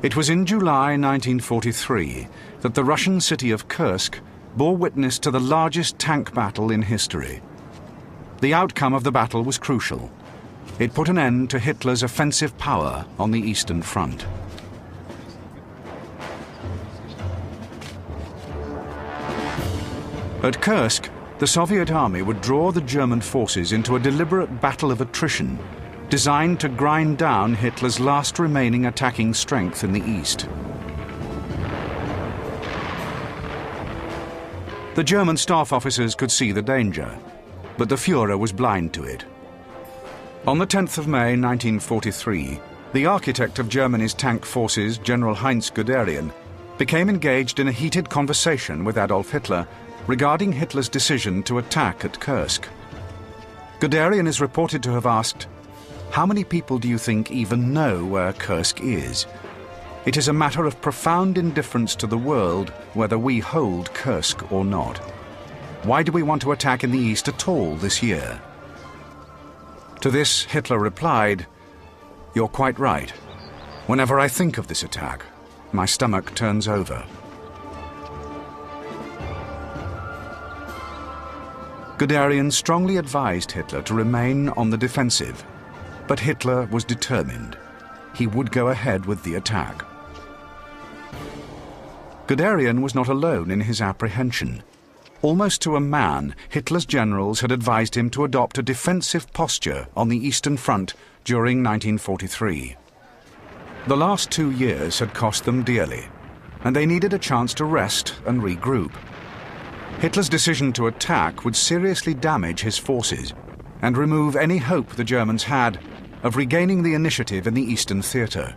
It was in July 1943 that the Russian city of Kursk bore witness to the largest tank battle in history. The outcome of the battle was crucial. It put an end to Hitler's offensive power on the Eastern Front. At Kursk, the Soviet army would draw the German forces into a deliberate battle of attrition, designed to grind down Hitler's last remaining attacking strength in the east. The German staff officers could see the danger, but the Führer was blind to it. On the 10th of May 1943, the architect of Germany's tank forces, General Heinz Guderian, became engaged in a heated conversation with Adolf Hitler regarding Hitler's decision to attack at Kursk. Guderian is reported to have asked, "How many people do you think even know where Kursk is? It is a matter of profound indifference to the world whether we hold Kursk or not. Why do we want to attack in the east at all this year?" To this, Hitler replied, "You're quite right. Whenever I think of this attack, my stomach turns over." Guderian strongly advised Hitler to remain on the defensive, but Hitler was determined. He would go ahead with the attack. Guderian was not alone in his apprehension. Almost to a man, Hitler's generals had advised him to adopt a defensive posture on the Eastern Front during 1943. The last 2 years had cost them dearly, and they needed a chance to rest and regroup. Hitler's decision to attack would seriously damage his forces and remove any hope the Germans had of regaining the initiative in the Eastern Theatre.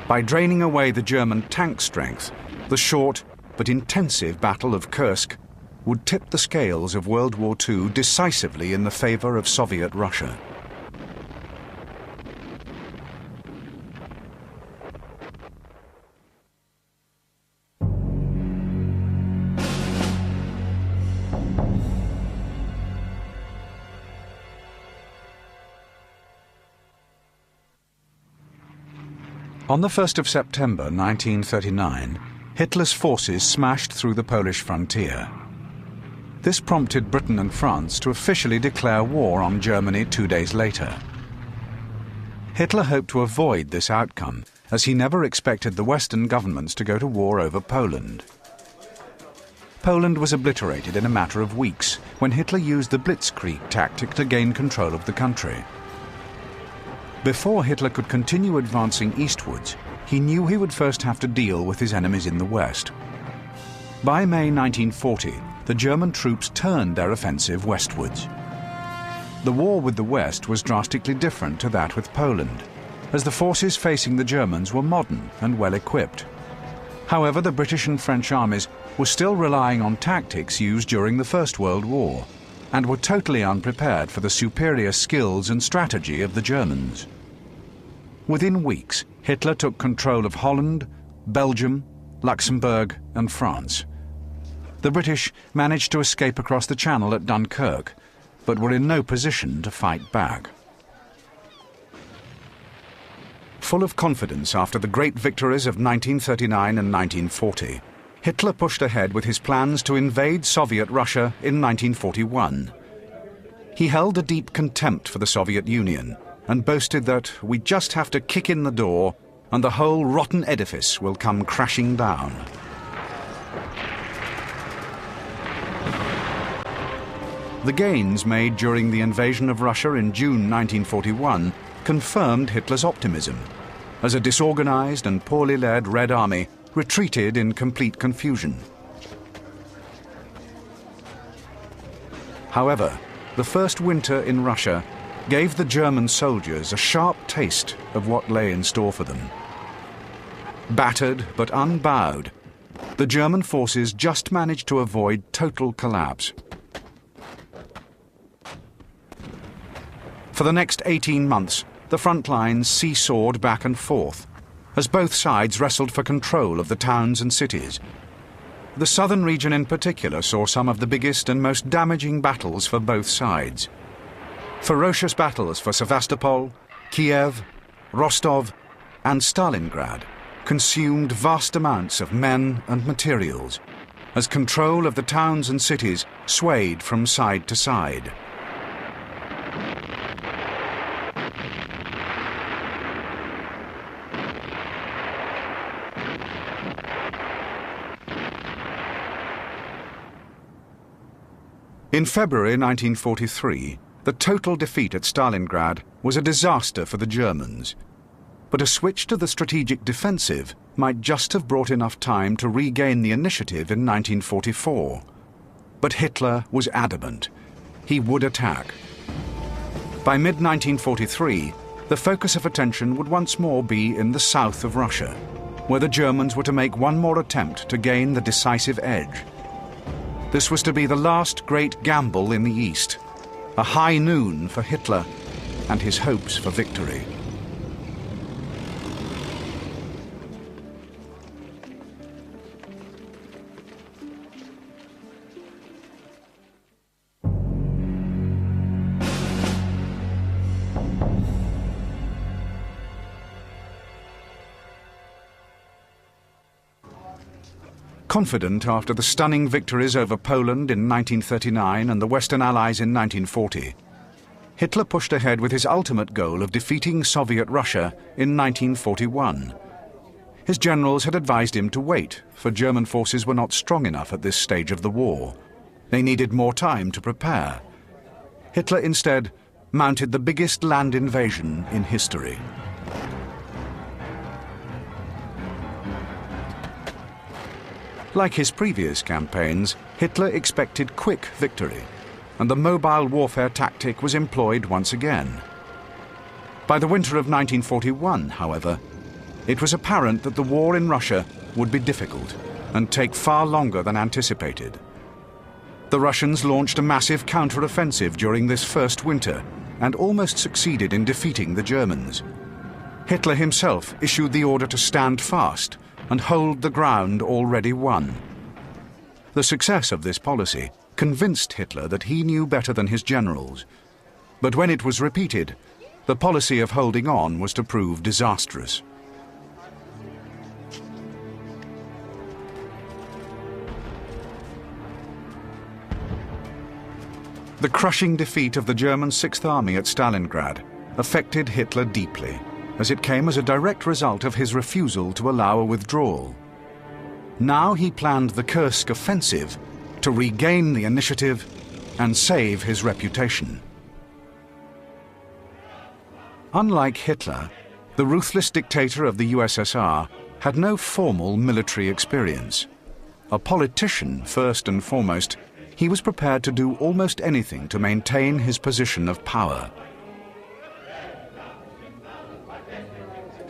By draining away the German tank strength, the short but intensive Battle of Kursk would tip the scales of World War II decisively in the favor of Soviet Russia. On the 1st of September 1939, Hitler's forces smashed through the Polish frontier. This prompted Britain and France to officially declare war on Germany 2 days later. Hitler hoped to avoid this outcome, as he never expected the Western governments to go to war over Poland. Poland was obliterated in a matter of weeks when Hitler used the blitzkrieg tactic to gain control of the country. Before Hitler could continue advancing eastwards, he knew he would first have to deal with his enemies in the west. By May 1940, the German troops turned their offensive westwards. The war with the West was drastically different to that with Poland, as the forces facing the Germans were modern and well equipped. However, the British and French armies were still relying on tactics used during the First World War, and were totally unprepared for the superior skills and strategy of the Germans. Within weeks, Hitler took control of Holland, Belgium, Luxembourg, and France. The British managed to escape across the Channel at Dunkirk, but were in no position to fight back. Full of confidence after the great victories of 1939 and 1940, Hitler pushed ahead with his plans to invade Soviet Russia in 1941. He held a deep contempt for the Soviet Union and boasted that we just have to kick in the door and the whole rotten edifice will come crashing down. The gains made during the invasion of Russia in June 1941 confirmed Hitler's optimism, as a disorganized and poorly led Red Army retreated in complete confusion. However, the first winter in Russia gave the German soldiers a sharp taste of what lay in store for them. Battered but unbowed, the German forces just managed to avoid total collapse. For the next 18 months, the front lines seesawed back and forth, as both sides wrestled for control of the towns and cities. The southern region in particular saw some of the biggest and most damaging battles for both sides. Ferocious battles for Sevastopol, Kiev, Rostov, and Stalingrad consumed vast amounts of men and materials, as control of the towns and cities swayed from side to side. In February 1943, the total defeat at Stalingrad was a disaster for the Germans. But a switch to the strategic defensive might just have brought enough time to regain the initiative in 1944. But Hitler was adamant. He would attack. By mid-1943, the focus of attention would once more be in the south of Russia, where the Germans were to make one more attempt to gain the decisive edge. This was to be the last great gamble in the East, a high noon for Hitler and his hopes for victory. Confident after the stunning victories over Poland in 1939 and the Western Allies in 1940, Hitler pushed ahead with his ultimate goal of defeating Soviet Russia in 1941. His generals had advised him to wait, for German forces were not strong enough at this stage of the war. They needed more time to prepare. Hitler instead mounted the biggest land invasion in history. Like his previous campaigns, Hitler expected quick victory, and the mobile warfare tactic was employed once again. By the winter of 1941, however, it was apparent that the war in Russia would be difficult and take far longer than anticipated. The Russians launched a massive counter-offensive during this first winter and almost succeeded in defeating the Germans. Hitler himself issued the order to stand fast and hold the ground already won. The success of this policy convinced Hitler that he knew better than his generals. But when it was repeated, the policy of holding on was to prove disastrous. The crushing defeat of the German Sixth Army at Stalingrad affected Hitler deeply, as it came as a direct result of his refusal to allow a withdrawal. Now he planned the Kursk offensive to regain the initiative and save his reputation. Unlike Hitler, the ruthless dictator of the USSR had no formal military experience. A politician first and foremost, he was prepared to do almost anything to maintain his position of power.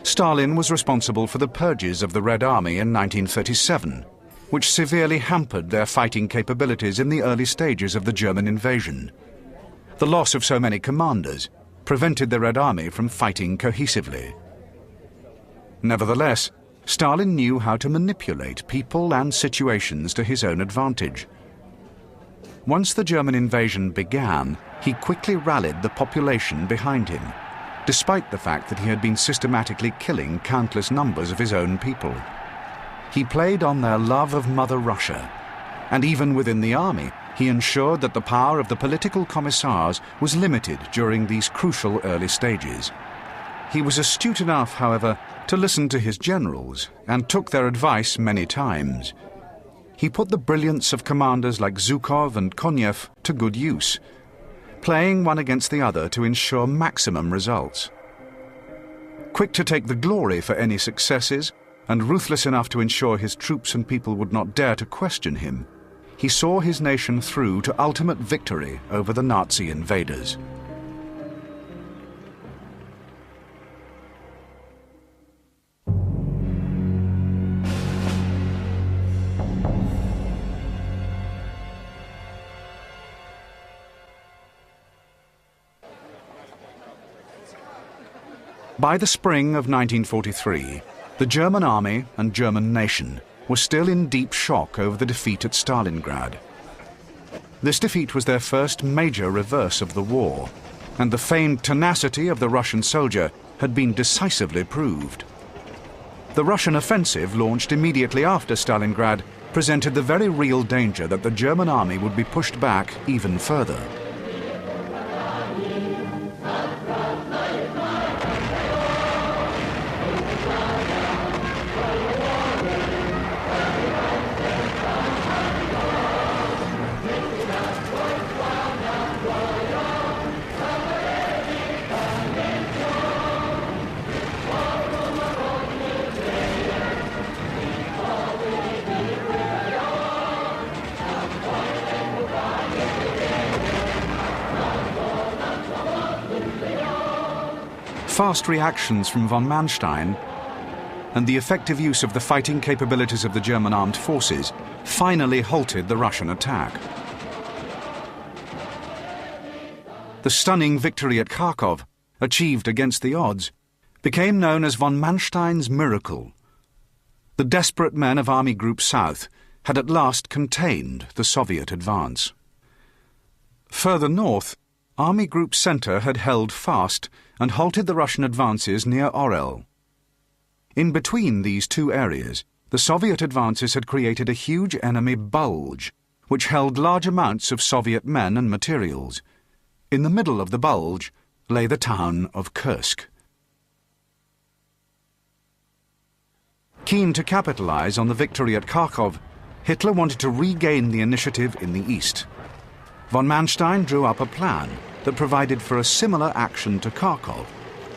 Stalin was responsible for the purges of the Red Army in 1937, which severely hampered their fighting capabilities in the early stages of the German invasion. The loss of so many commanders prevented the Red Army from fighting cohesively. Nevertheless, Stalin knew how to manipulate people and situations to his own advantage. Once the German invasion began, he quickly rallied the population behind him, despite the fact that he had been systematically killing countless numbers of his own people. He played on their love of Mother Russia, and even within the army, he ensured that the power of the political commissars was limited during these crucial early stages. He was astute enough, however, to listen to his generals and took their advice many times. He put the brilliance of commanders like Zhukov and Konev to good use, playing one against the other to ensure maximum results. Quick to take the glory for any successes, and ruthless enough to ensure his troops and people would not dare to question him, he saw his nation through to ultimate victory over the Nazi invaders. By the spring of 1943, the German army and German nation were still in deep shock over the defeat at Stalingrad. This defeat was their first major reverse of the war, and the famed tenacity of the Russian soldier had been decisively proved. The Russian offensive, launched immediately after Stalingrad, presented the very real danger that the German army would be pushed back even further. Fast reactions from von Manstein and the effective use of the fighting capabilities of the German armed forces finally halted the Russian attack. The stunning victory at Kharkov, achieved against the odds, became known as von Manstein's miracle. The desperate men of Army Group South had at last contained the Soviet advance. Further north, Army Group Center had held fast and halted the Russian advances near Orel. In between these two areas, the Soviet advances had created a huge enemy bulge, which held large amounts of Soviet men and materials. In the middle of the bulge lay the town of Kursk. Keen to capitalize on the victory at Kharkov, Hitler wanted to regain the initiative in the east. Von Manstein drew up a plan that provided for a similar action to Kharkov,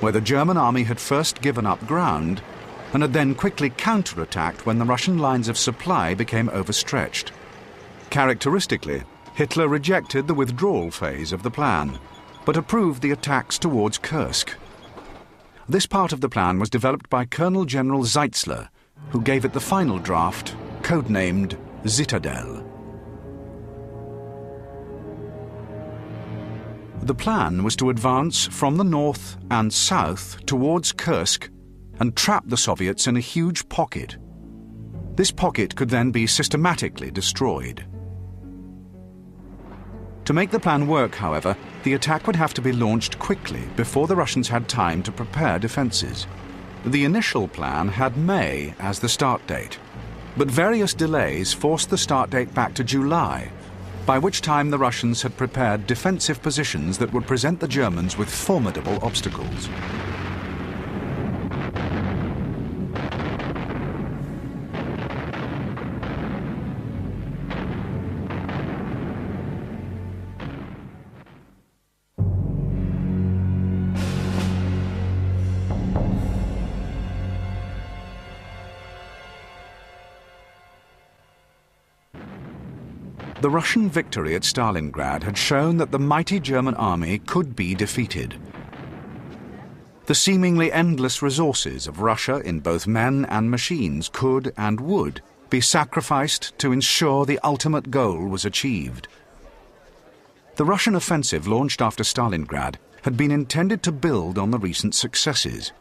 where the German army had first given up ground and had then quickly counterattacked when the Russian lines of supply became overstretched. Characteristically, Hitler rejected the withdrawal phase of the plan, but approved the attacks towards Kursk. This part of the plan was developed by Colonel General Zeitzler, who gave it the final draft, codenamed Citadel. The plan was to advance from the north and south towards Kursk and trap the Soviets in a huge pocket. This pocket could then be systematically destroyed. To make the plan work, however, the attack would have to be launched quickly before the Russians had time to prepare defenses. The initial plan had May as the start date, but various delays forced the start date back to July, by which time the Russians had prepared defensive positions that would present the Germans with formidable obstacles. The Russian victory at Stalingrad had shown that the mighty German army could be defeated. The seemingly endless resources of Russia in both men and machines could and would be sacrificed to ensure the ultimate goal was achieved. The Russian offensive launched after Stalingrad had been intended to build on the recent successes,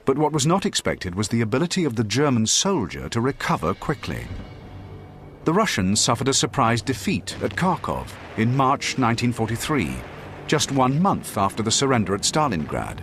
but what was not expected was the ability of the German soldier to recover quickly. The Russians suffered a surprise defeat at Kharkov in March 1943, just 1 month after the surrender at Stalingrad.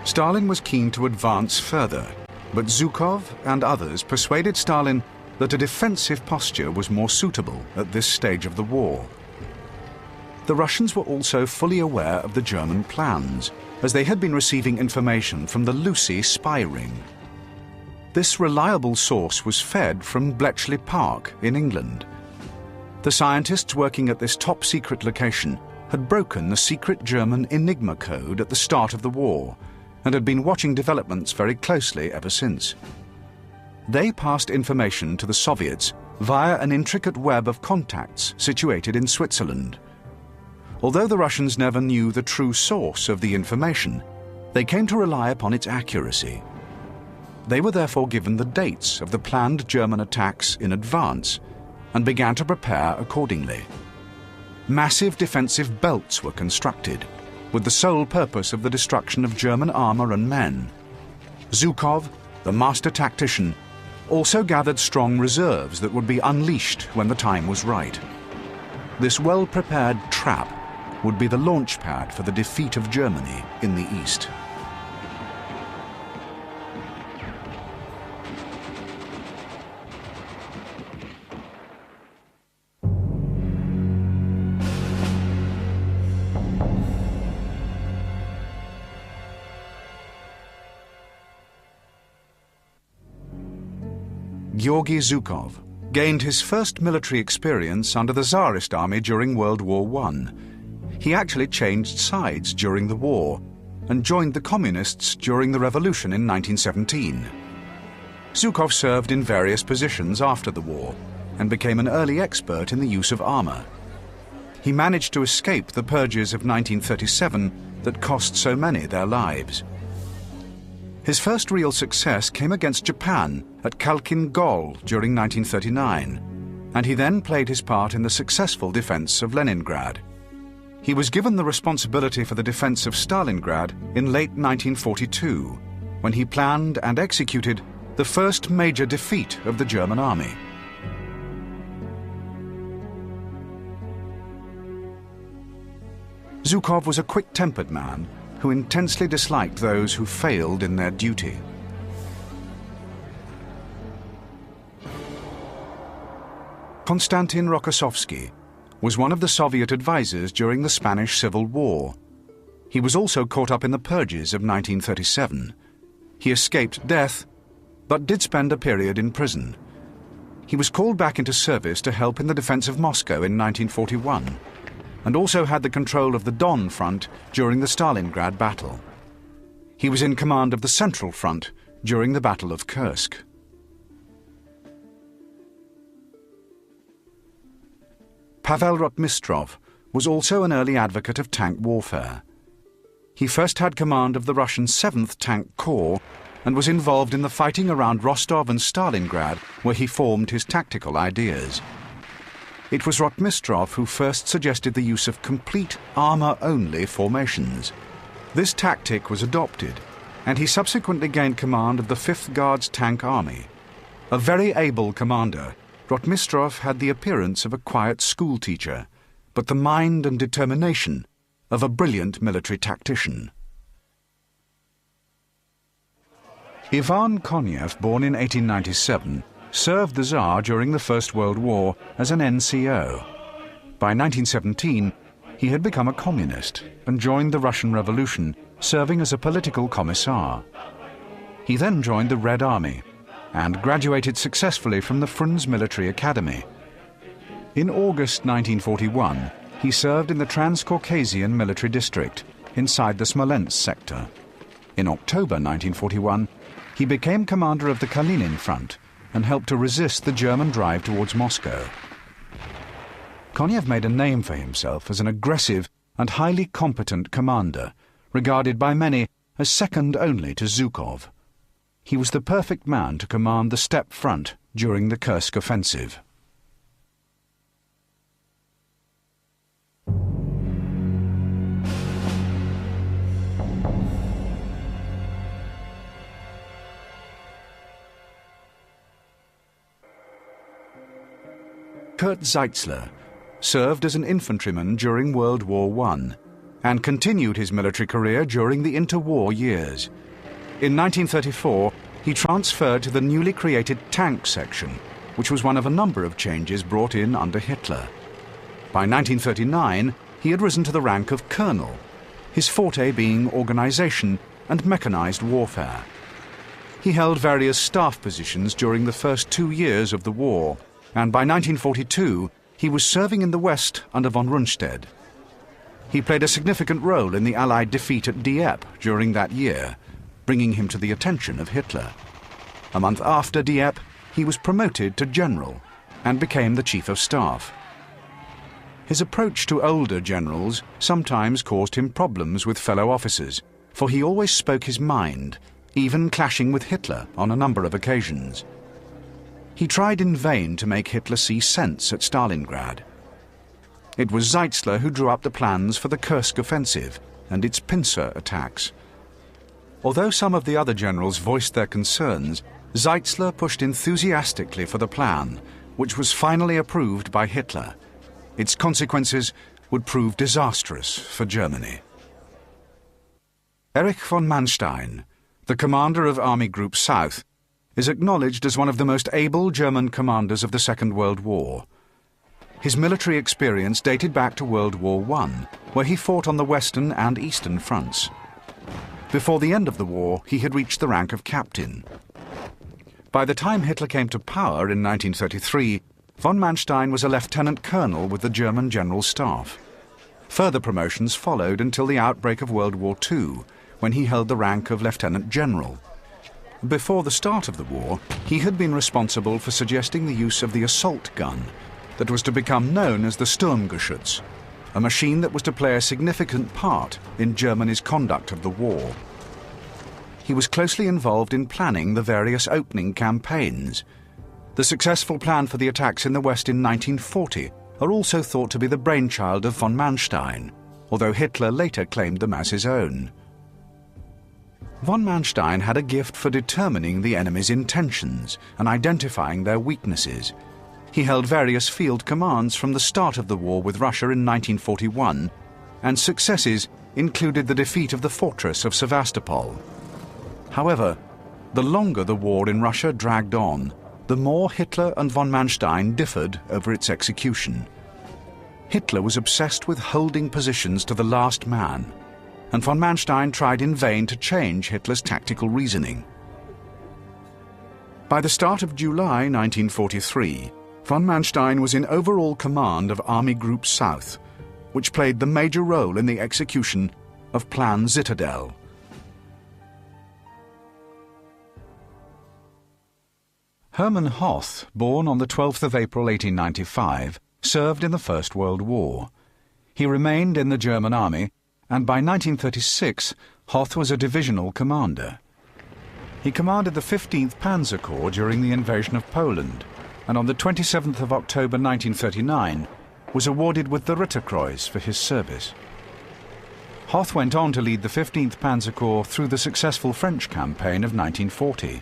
Stalin was keen to advance further, but Zhukov and others persuaded Stalin that a defensive posture was more suitable at this stage of the war. The Russians were also fully aware of the German plans, as they had been receiving information from the Lucy spy ring. This reliable source was fed from Bletchley Park in England. The scientists working at this top-secret location had broken the secret German Enigma code at the start of the war, and had been watching developments very closely ever since. They passed information to the Soviets via an intricate web of contacts situated in Switzerland. Although the Russians never knew the true source of the information, they came to rely upon its accuracy. They were therefore given the dates of the planned German attacks in advance and began to prepare accordingly. massive defensive belts were constructed, with the sole purpose of the destruction of German armor and men. Zhukov, the master tactician, also gathered strong reserves that would be unleashed when the time was right. This well-prepared trap would be the launch pad for the defeat of Germany in the East. Georgy Zhukov gained his first military experience under the Tsarist army during World War I. He actually changed sides during the war and joined the Communists during the revolution in 1917. Zhukov served in various positions after the war and became an early expert in the use of armor. He managed to escape the purges of 1937 that cost so many their lives. His first real success came against Japan at Khalkhin Gol during 1939, and he then played his part in the successful defense of Leningrad. He was given the responsibility for the defense of Stalingrad in late 1942, when he planned and executed the first major defeat of the German army. Zhukov was a quick-tempered man who intensely disliked those who failed in their duty. Konstantin Rokossovsky was one of the Soviet advisors during the Spanish Civil War. He was also caught up in the purges of 1937. He escaped death, but did spend a period in prison. He was called back into service to help in the defense of Moscow in 1941, and also had the control of the Don front during the Stalingrad battle. He was in command of the Central Front during the Battle of Kursk. Pavel Rotmistrov was also an early advocate of tank warfare. He first had command of the Russian 7th Tank Corps and was involved in the fighting around Rostov and Stalingrad, where he formed his tactical ideas. It was Rotmistrov who first suggested the use of complete armor-only formations. This tactic was adopted, and he subsequently gained command of the 5th Guards Tank Army. A very able commander, Rotmistrov had the appearance of a quiet schoolteacher, but the mind and determination of a brilliant military tactician. Ivan Konev, born in 1897, served the Tsar during the First World War as an NCO. By 1917, he had become a communist and joined the Russian Revolution, serving as a political commissar. He then joined the Red Army and graduated successfully from the Frunze Military Academy. In August 1941, he served in the Transcaucasian Military District inside the Smolensk sector. In October 1941, he became commander of the Kalinin Front and helped to resist the German drive towards Moscow. Konev made a name for himself as an aggressive and highly competent commander, regarded by many as second only to Zhukov. He was the perfect man to command the steppe front during the Kursk offensive. Kurt Zeitzler served as an infantryman during World War I and continued his military career during the interwar years. In 1934, he transferred to the newly created tank section, which was one of a number of changes brought in under Hitler. By 1939, he had risen to the rank of colonel, his forte being organization and mechanized warfare. He held various staff positions during the first 2 years of the war, and by 1942, he was serving in the West under von Rundstedt. He played a significant role in the Allied defeat at Dieppe during that year, bringing him to the attention of Hitler. A month after Dieppe, he was promoted to general and became the chief of staff. His approach to older generals sometimes caused him problems with fellow officers, for he always spoke his mind, even clashing with Hitler on a number of occasions. He tried in vain to make Hitler see sense at Stalingrad. It was Zeitzler who drew up the plans for the Kursk offensive and its pincer attacks. Although some of the other generals voiced their concerns, Zeitzler pushed enthusiastically for the plan, which was finally approved by Hitler. Its consequences would prove disastrous for Germany. Erich von Manstein, the commander of Army Group South, is acknowledged as one of the most able German commanders of the Second World War. His military experience dated back to World War I, where he fought on the Western and Eastern fronts. Before the end of the war, he had reached the rank of captain. By the time Hitler came to power in 1933, von Manstein was a lieutenant colonel with the German General Staff. Further promotions followed until the outbreak of World War II, when he held the rank of lieutenant general. Before the start of the war, he had been responsible for suggesting the use of the assault gun that was to become known as the Sturmgeschütz, a machine that was to play a significant part in Germany's conduct of the war. He was closely involved in planning the various opening campaigns. The successful plan for the attacks in the West in 1940 are also thought to be the brainchild of von Manstein, although Hitler later claimed them as his own. Von Manstein had a gift for determining the enemy's intentions and identifying their weaknesses. He held various field commands from the start of the war with Russia in 1941, and successes included the defeat of the fortress of Sevastopol. However, the longer the war in Russia dragged on, the more Hitler and von Manstein differed over its execution. Hitler was obsessed with holding positions to the last man, and von Manstein tried in vain to change Hitler's tactical reasoning. By the start of July 1943, von Manstein was in overall command of Army Group South, which played the major role in the execution of Plan Citadel. Hermann Hoth, born on the 12th of April 1895, served in the First World War. He remained in the German army, and by 1936 Hoth was a divisional commander. He commanded the 15th Panzer Corps during the invasion of Poland, and on the 27th of October 1939 was awarded with the Ritterkreuz for his service. Hoth went on to lead the 15th Panzer Corps through the successful French campaign of 1940.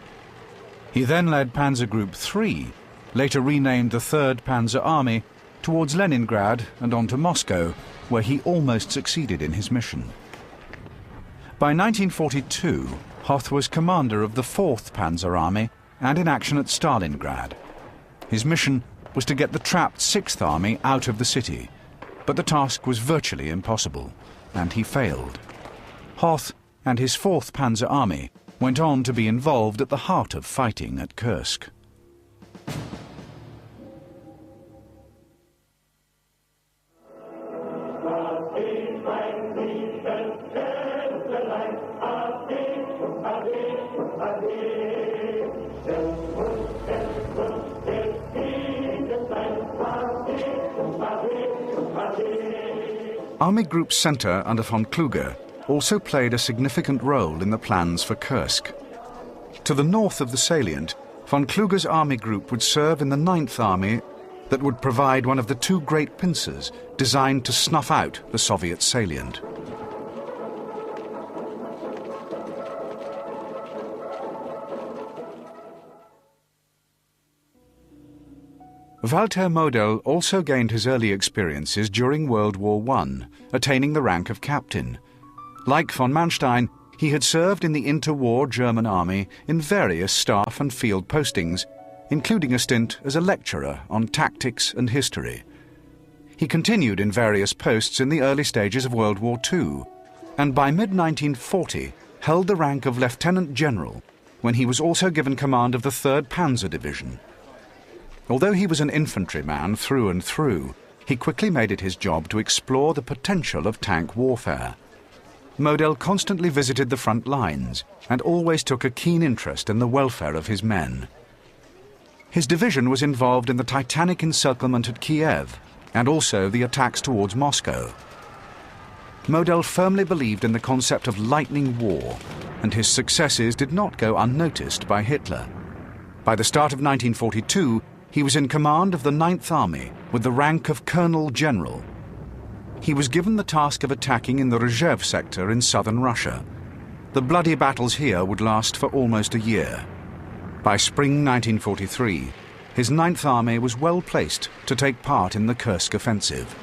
He then led Panzer Group III, later renamed the 3rd Panzer Army, towards Leningrad and on to Moscow, where he almost succeeded in his mission. By 1942, Hoth was commander of the 4th Panzer Army and in action at Stalingrad. His mission was to get the trapped 6th Army out of the city, but the task was virtually impossible, and he failed. Hoth and his 4th Panzer Army went on to be involved at the heart of fighting at Kursk. Army Group Center under von Kluge also played a significant role in the plans for Kursk. To the north of the salient, von Kluge's army group would serve in the 9th Army that would provide one of the two great pincers designed to snuff out the Soviet salient. Walter Model also gained his early experiences during World War I, attaining the rank of captain. Like von Manstein, he had served in the interwar German army in various staff and field postings, including a stint as a lecturer on tactics and history. He continued in various posts in the early stages of World War II, and by mid-1940 held the rank of lieutenant general, when he was also given command of the 3rd Panzer Division. Although he was an infantryman through and through, he quickly made it his job to explore the potential of tank warfare. Model constantly visited the front lines and always took a keen interest in the welfare of his men. His division was involved in the titanic encirclement at Kiev and also the attacks towards Moscow. Model firmly believed in the concept of lightning war, and his successes did not go unnoticed by Hitler. By the start of 1942, he was in command of the 9th Army with the rank of Colonel General, he was given the task of attacking in the Rzhev sector in southern Russia. The bloody battles here would last for almost a year. By spring 1943, his 9th Army was well placed to take part in the Kursk offensive.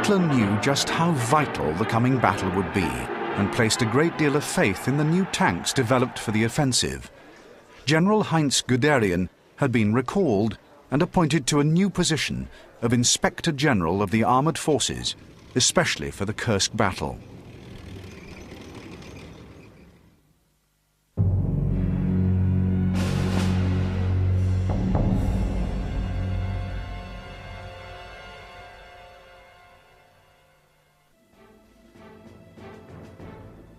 Hitler knew just how vital the coming battle would be and placed a great deal of faith in the new tanks developed for the offensive. General Heinz Guderian had been recalled and appointed to a new position of Inspector General of the Armoured Forces, especially for the Kursk battle.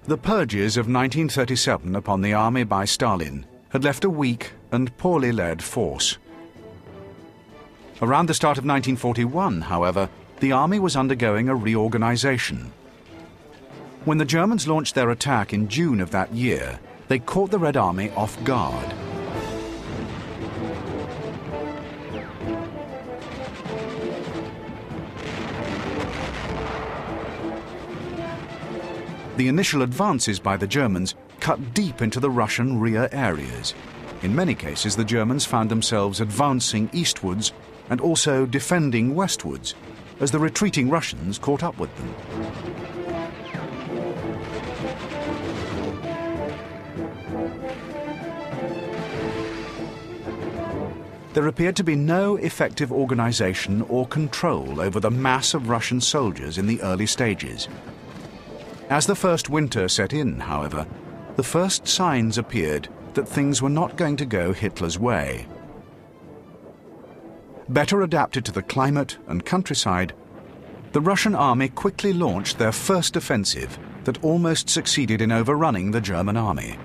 The purges of 1937 upon the army by Stalin had left a weak and poorly led force. Around the start of 1941, however, the army was undergoing a reorganization. When the Germans launched their attack in June of that year, they caught the Red Army off guard. The initial advances by the Germans cut deep into the Russian rear areas. In many cases, the Germans found themselves advancing eastwards and also defending westwards, as the retreating Russians caught up with them. There appeared to be no effective organization or control over the mass of Russian soldiers in the early stages. As the first winter set in, however, the first signs appeared that things were not going to go Hitler's way. Better adapted to the climate and countryside, the Russian army quickly launched their first offensive that almost succeeded in overrunning the German army.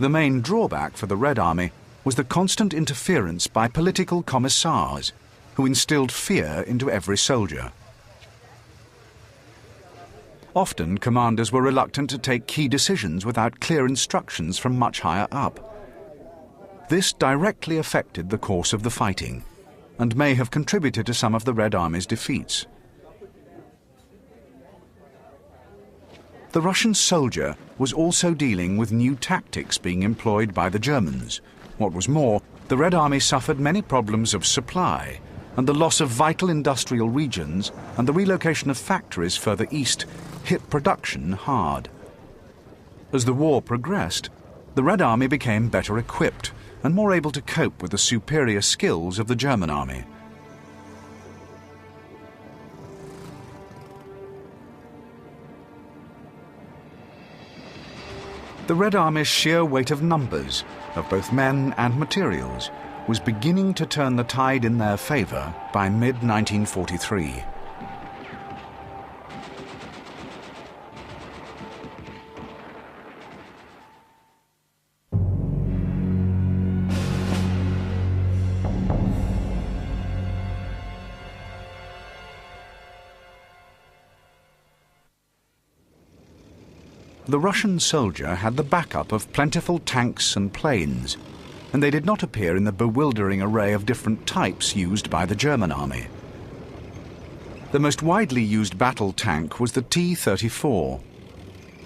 The main drawback for the Red Army was the constant interference by political commissars who instilled fear into every soldier. Often, commanders were reluctant to take key decisions without clear instructions from much higher up. This directly affected the course of the fighting, and may have contributed to some of the Red Army's defeats. The Russian soldier was also dealing with new tactics being employed by the Germans. What was more, the Red Army suffered many problems of supply, and the loss of vital industrial regions and the relocation of factories further east hit production hard. As the war progressed, the Red Army became better equipped and more able to cope with the superior skills of the German army. The Red Army's sheer weight of numbers, of both men and materials, was beginning to turn the tide in their favor by mid-1943. The Russian soldier had the backup of plentiful tanks and planes, and they did not appear in the bewildering array of different types used by the German army. The most widely used battle tank was the T-34.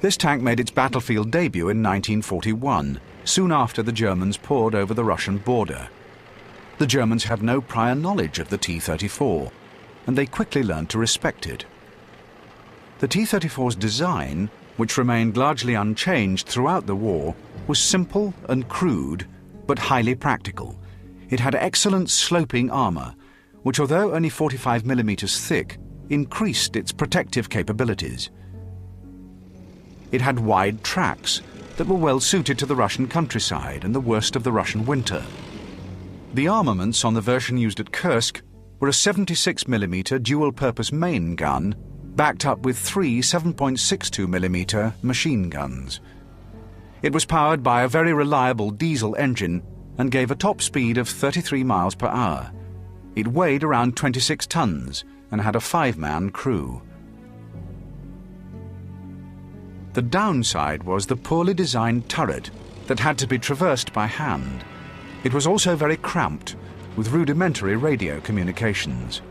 This tank made its battlefield debut in 1941, soon after the Germans poured over the Russian border. The Germans had no prior knowledge of the T-34, and they quickly learned to respect it. The T-34's design, which remained largely unchanged throughout the war, was simple and crude, but highly practical. It had excellent sloping armor, which, although only 45 millimeters thick, increased its protective capabilities. It had wide tracks that were well suited to the Russian countryside and the worst of the Russian winter. The armaments on the version used at Kursk were a 76 millimeter dual-purpose main gun backed up with 3 7.62mm machine guns. It was powered by a very reliable diesel engine and gave a top speed of 33 miles per hour. It weighed around 26 tons and had a 5-man crew. The downside was the poorly designed turret that had to be traversed by hand. It was also very cramped, with rudimentary radio communications.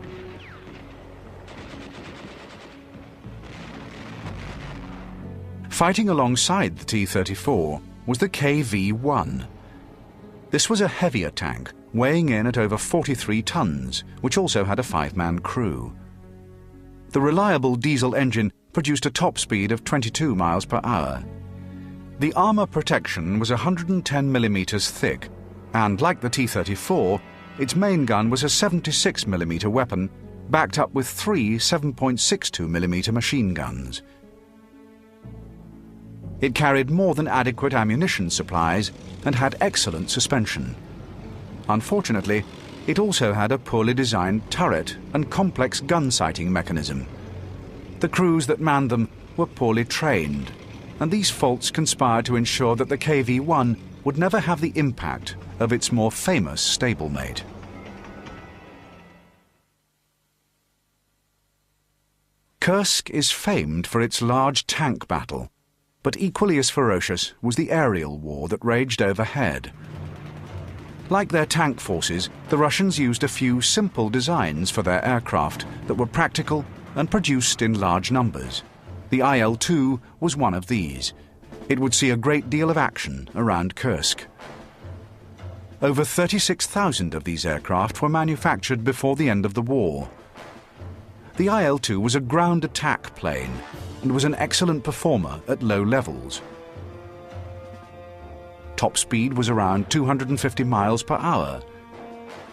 Fighting alongside the T-34 was the KV-1. This was a heavier tank, weighing in at over 43 tons, which also had a 5-man crew. The reliable diesel engine produced a top speed of 22 miles per hour. The armour protection was 110 millimeters thick, and like the T-34, its main gun was a 76 millimeter weapon, backed up with 3 7.62 millimeter machine guns. It carried more than adequate ammunition supplies and had excellent suspension. Unfortunately, it also had a poorly designed turret and complex gun sighting mechanism. The crews that manned them were poorly trained, and these faults conspired to ensure that the KV-1 would never have the impact of its more famous stablemate. Kursk is famed for its large tank battle, but equally as ferocious was the aerial war that raged overhead. Like their tank forces, the Russians used a few simple designs for their aircraft that were practical and produced in large numbers. The IL-2 was one of these. It would see a great deal of action around Kursk. Over 36,000 of these aircraft were manufactured before the end of the war. The IL-2 was a ground attack plane and was an excellent performer at low levels. Top speed was around 250 miles per hour.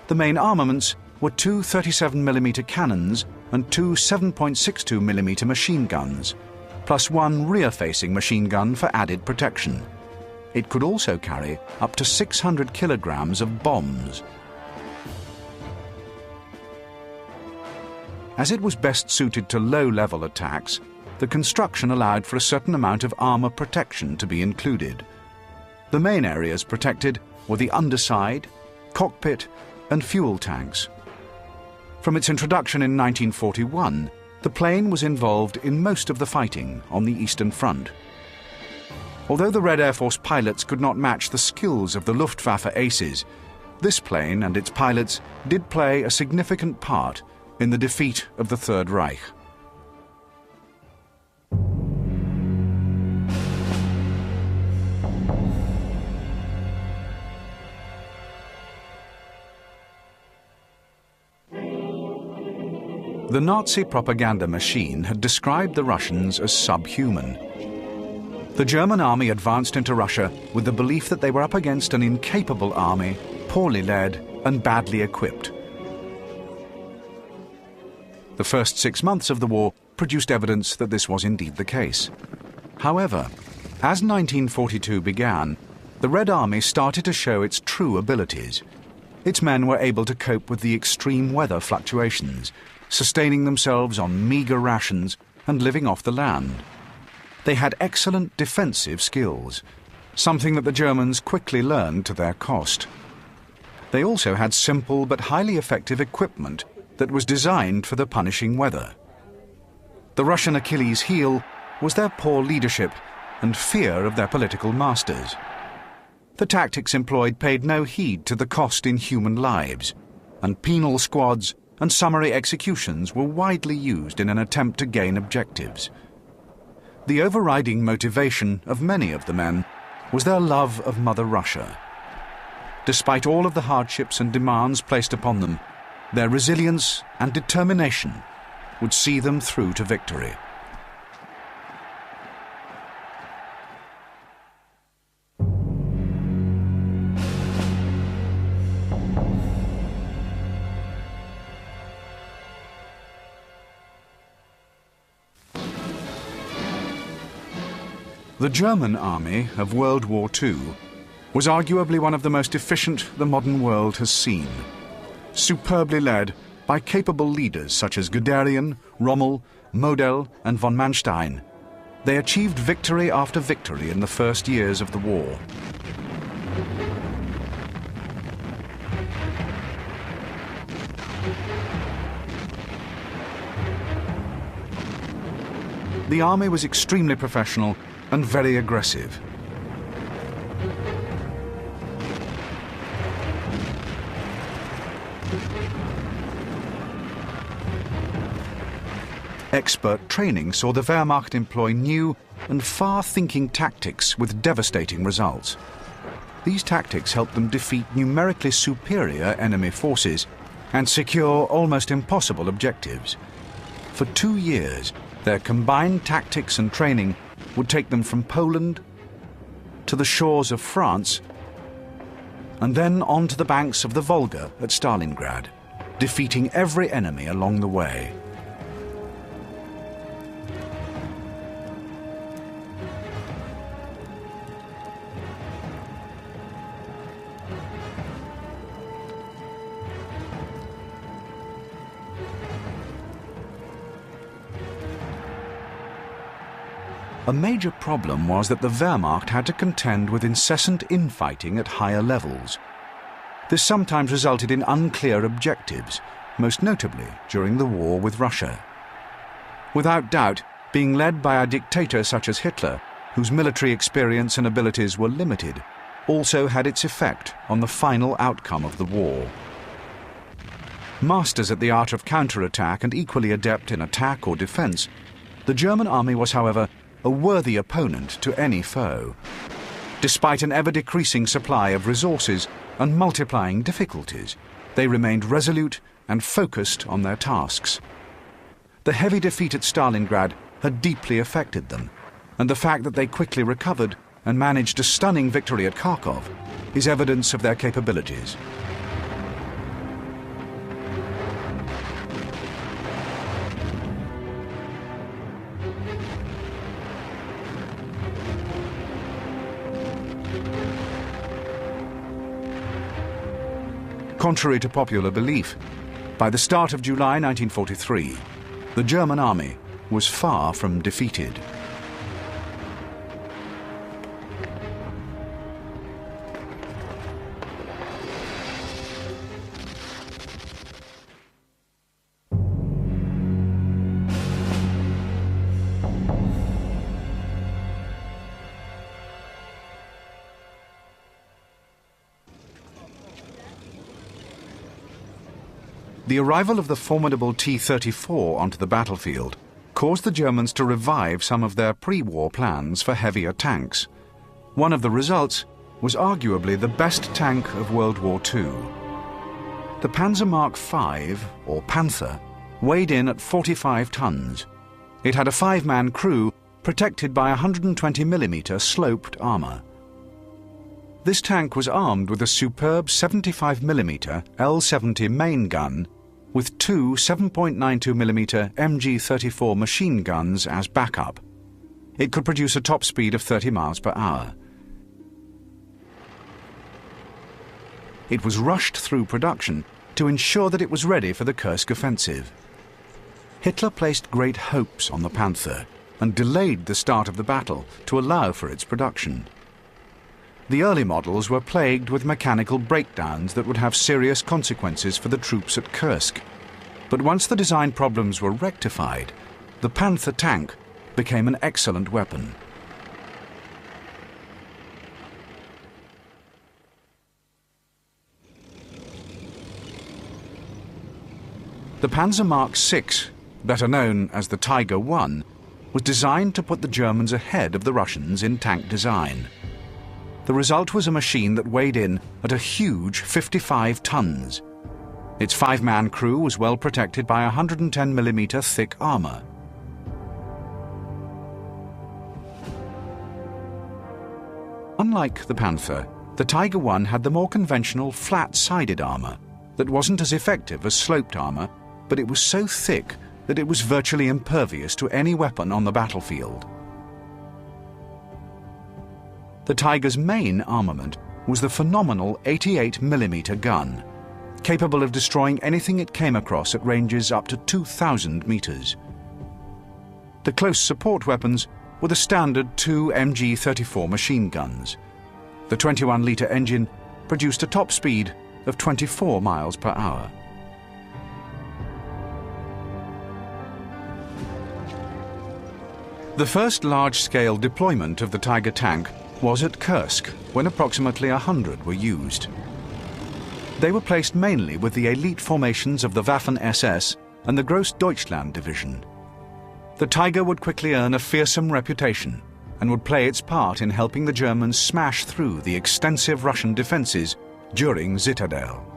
The main armaments were 2 37mm cannons and 2 7.62mm machine guns, plus 1 rear-facing machine gun for added protection. It could also carry up to 600 kilograms of bombs. As it was best suited to low-level attacks, the construction allowed for a certain amount of armour protection to be included. The main areas protected were the underside, cockpit, and fuel tanks. From its introduction in 1941, the plane was involved in most of the fighting on the Eastern Front. Although the Red Air Force pilots could not match the skills of the Luftwaffe aces, this plane and its pilots did play a significant part in the defeat of the Third Reich. The Nazi propaganda machine had described the Russians as subhuman. The German army advanced into Russia with the belief that they were up against an incapable army, poorly led and badly equipped. The first 6 months of the war produced evidence that this was indeed the case. However, as 1942 began, the Red Army started to show its true abilities. Its men were able to cope with the extreme weather fluctuations, sustaining themselves on meagre rations and living off the land. They had excellent defensive skills, something that the Germans quickly learned to their cost. They also had simple but highly effective equipment that was designed for the punishing weather. The Russian Achilles' heel was their poor leadership and fear of their political masters. The tactics employed paid no heed to the cost in human lives, and penal squads and summary executions were widely used in an attempt to gain objectives. The overriding motivation of many of the men was their love of Mother Russia. Despite all of the hardships and demands placed upon them, their resilience and determination would see them through to victory. The German army of World War II was arguably one of the most efficient the modern world has seen. Superbly led by capable leaders such as Guderian, Rommel, Model and von Manstein, they achieved victory after victory in the first years of the war. The army was extremely professional and very aggressive. Expert training saw the Wehrmacht employ new and far-thinking tactics with devastating results. These tactics helped them defeat numerically superior enemy forces and secure almost impossible objectives. For 2 years, their combined tactics and training would take them from Poland to the shores of France and then on to the banks of the Volga at Stalingrad, defeating every enemy along the way. A major problem was that the Wehrmacht had to contend with incessant infighting at higher levels. This sometimes resulted in unclear objectives, most notably during the war with Russia. Without doubt, being led by a dictator such as Hitler, whose military experience and abilities were limited, also had its effect on the final outcome of the war. Masters at the art of counterattack and equally adept in attack or defense, the German army was, however, a worthy opponent to any foe. Despite an ever-decreasing supply of resources and multiplying difficulties, they remained resolute and focused on their tasks. The heavy defeat at Stalingrad had deeply affected them, and the fact that they quickly recovered and managed a stunning victory at Kharkov is evidence of their capabilities. Contrary to popular belief, by the start of July 1943, the German army was far from defeated. The arrival of the formidable T-34 onto the battlefield caused the Germans to revive some of their pre-war plans for heavier tanks. One of the results was arguably the best tank of World War II. The Panzer Mark V, or Panther, weighed in at 45 tons. It had a 5-man crew protected by 120mm sloped armour. This tank was armed with a superb 75mm L-70 main gun with 2 7.92mm MG-34 machine guns as backup. It could produce a top speed of 30 miles per hour. It was rushed through production to ensure that it was ready for the Kursk offensive. Hitler placed great hopes on the Panther and delayed the start of the battle to allow for its production. The early models were plagued with mechanical breakdowns that would have serious consequences for the troops at Kursk. But once the design problems were rectified, the Panther tank became an excellent weapon. The Panzer Mark VI, better known as the Tiger I, was designed to put the Germans ahead of the Russians in tank design. The result was a machine that weighed in at a huge 55 tons. Its 5-man crew was well protected by 110mm thick armour. Unlike the Panther, the Tiger I had the more conventional flat-sided armour that wasn't as effective as sloped armour, but it was so thick that it was virtually impervious to any weapon on the battlefield. The Tiger's main armament was the phenomenal 88mm gun, capable of destroying anything it came across at ranges up to 2,000 meters. The close support weapons were the standard 2 MG-34 machine guns. The 21-litre engine produced a top speed of 24 miles per hour. The first large-scale deployment of the Tiger tank was at Kursk, when approximately 100 were used. They were placed mainly with the elite formations of the Waffen-SS and the Großdeutschland division. The Tiger would quickly earn a fearsome reputation and would play its part in helping the Germans smash through the extensive Russian defences during Citadel.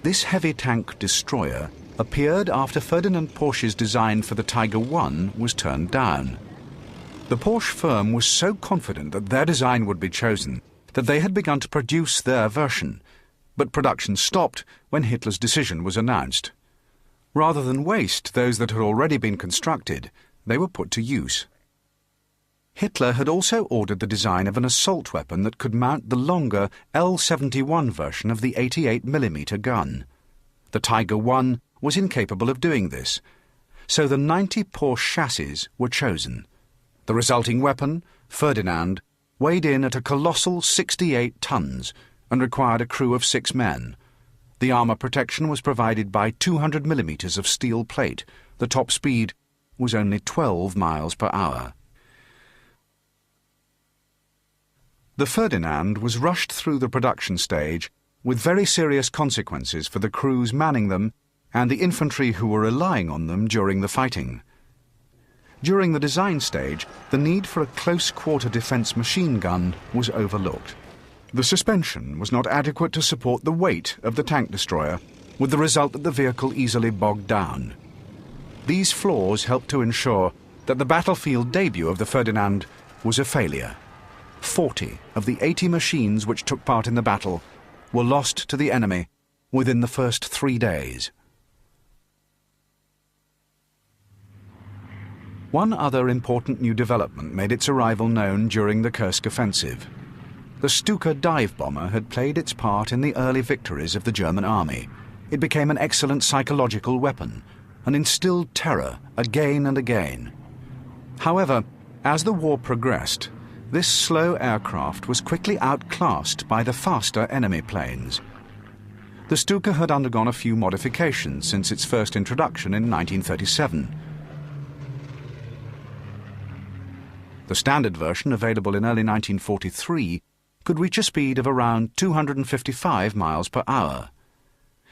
This heavy tank destroyer appeared after Ferdinand Porsche's design for the Tiger I was turned down. The Porsche firm was so confident that their design would be chosen that they had begun to produce their version, but production stopped when Hitler's decision was announced. Rather than waste those that had already been constructed, they were put to use. Hitler had also ordered the design of an assault weapon that could mount the longer L-71 version of the 88mm gun. The Tiger I was incapable of doing this, so the 90 Porsche chassis were chosen. The resulting weapon, Ferdinand, weighed in at a colossal 68 tons and required a crew of 6 men. The armour protection was provided by 200mm of steel plate. The top speed was only 12 miles per hour. The Ferdinand was rushed through the production stage with very serious consequences for the crews manning them and the infantry who were relying on them during the fighting. During the design stage, the need for a close-quarter defence machine gun was overlooked. The suspension was not adequate to support the weight of the tank destroyer, with the result that the vehicle easily bogged down. These flaws helped to ensure that the battlefield debut of the Ferdinand was a failure. 40 of the 80 machines which took part in the battle were lost to the enemy within the first 3 days. One other important new development made its arrival known during the Kursk offensive. The Stuka dive bomber had played its part in the early victories of the German army. It became an excellent psychological weapon and instilled terror again and again. However, as the war progressed, this slow aircraft was quickly outclassed by the faster enemy planes. The Stuka had undergone a few modifications since its first introduction in 1937. The standard version, available in early 1943, could reach a speed of around 255 miles per hour.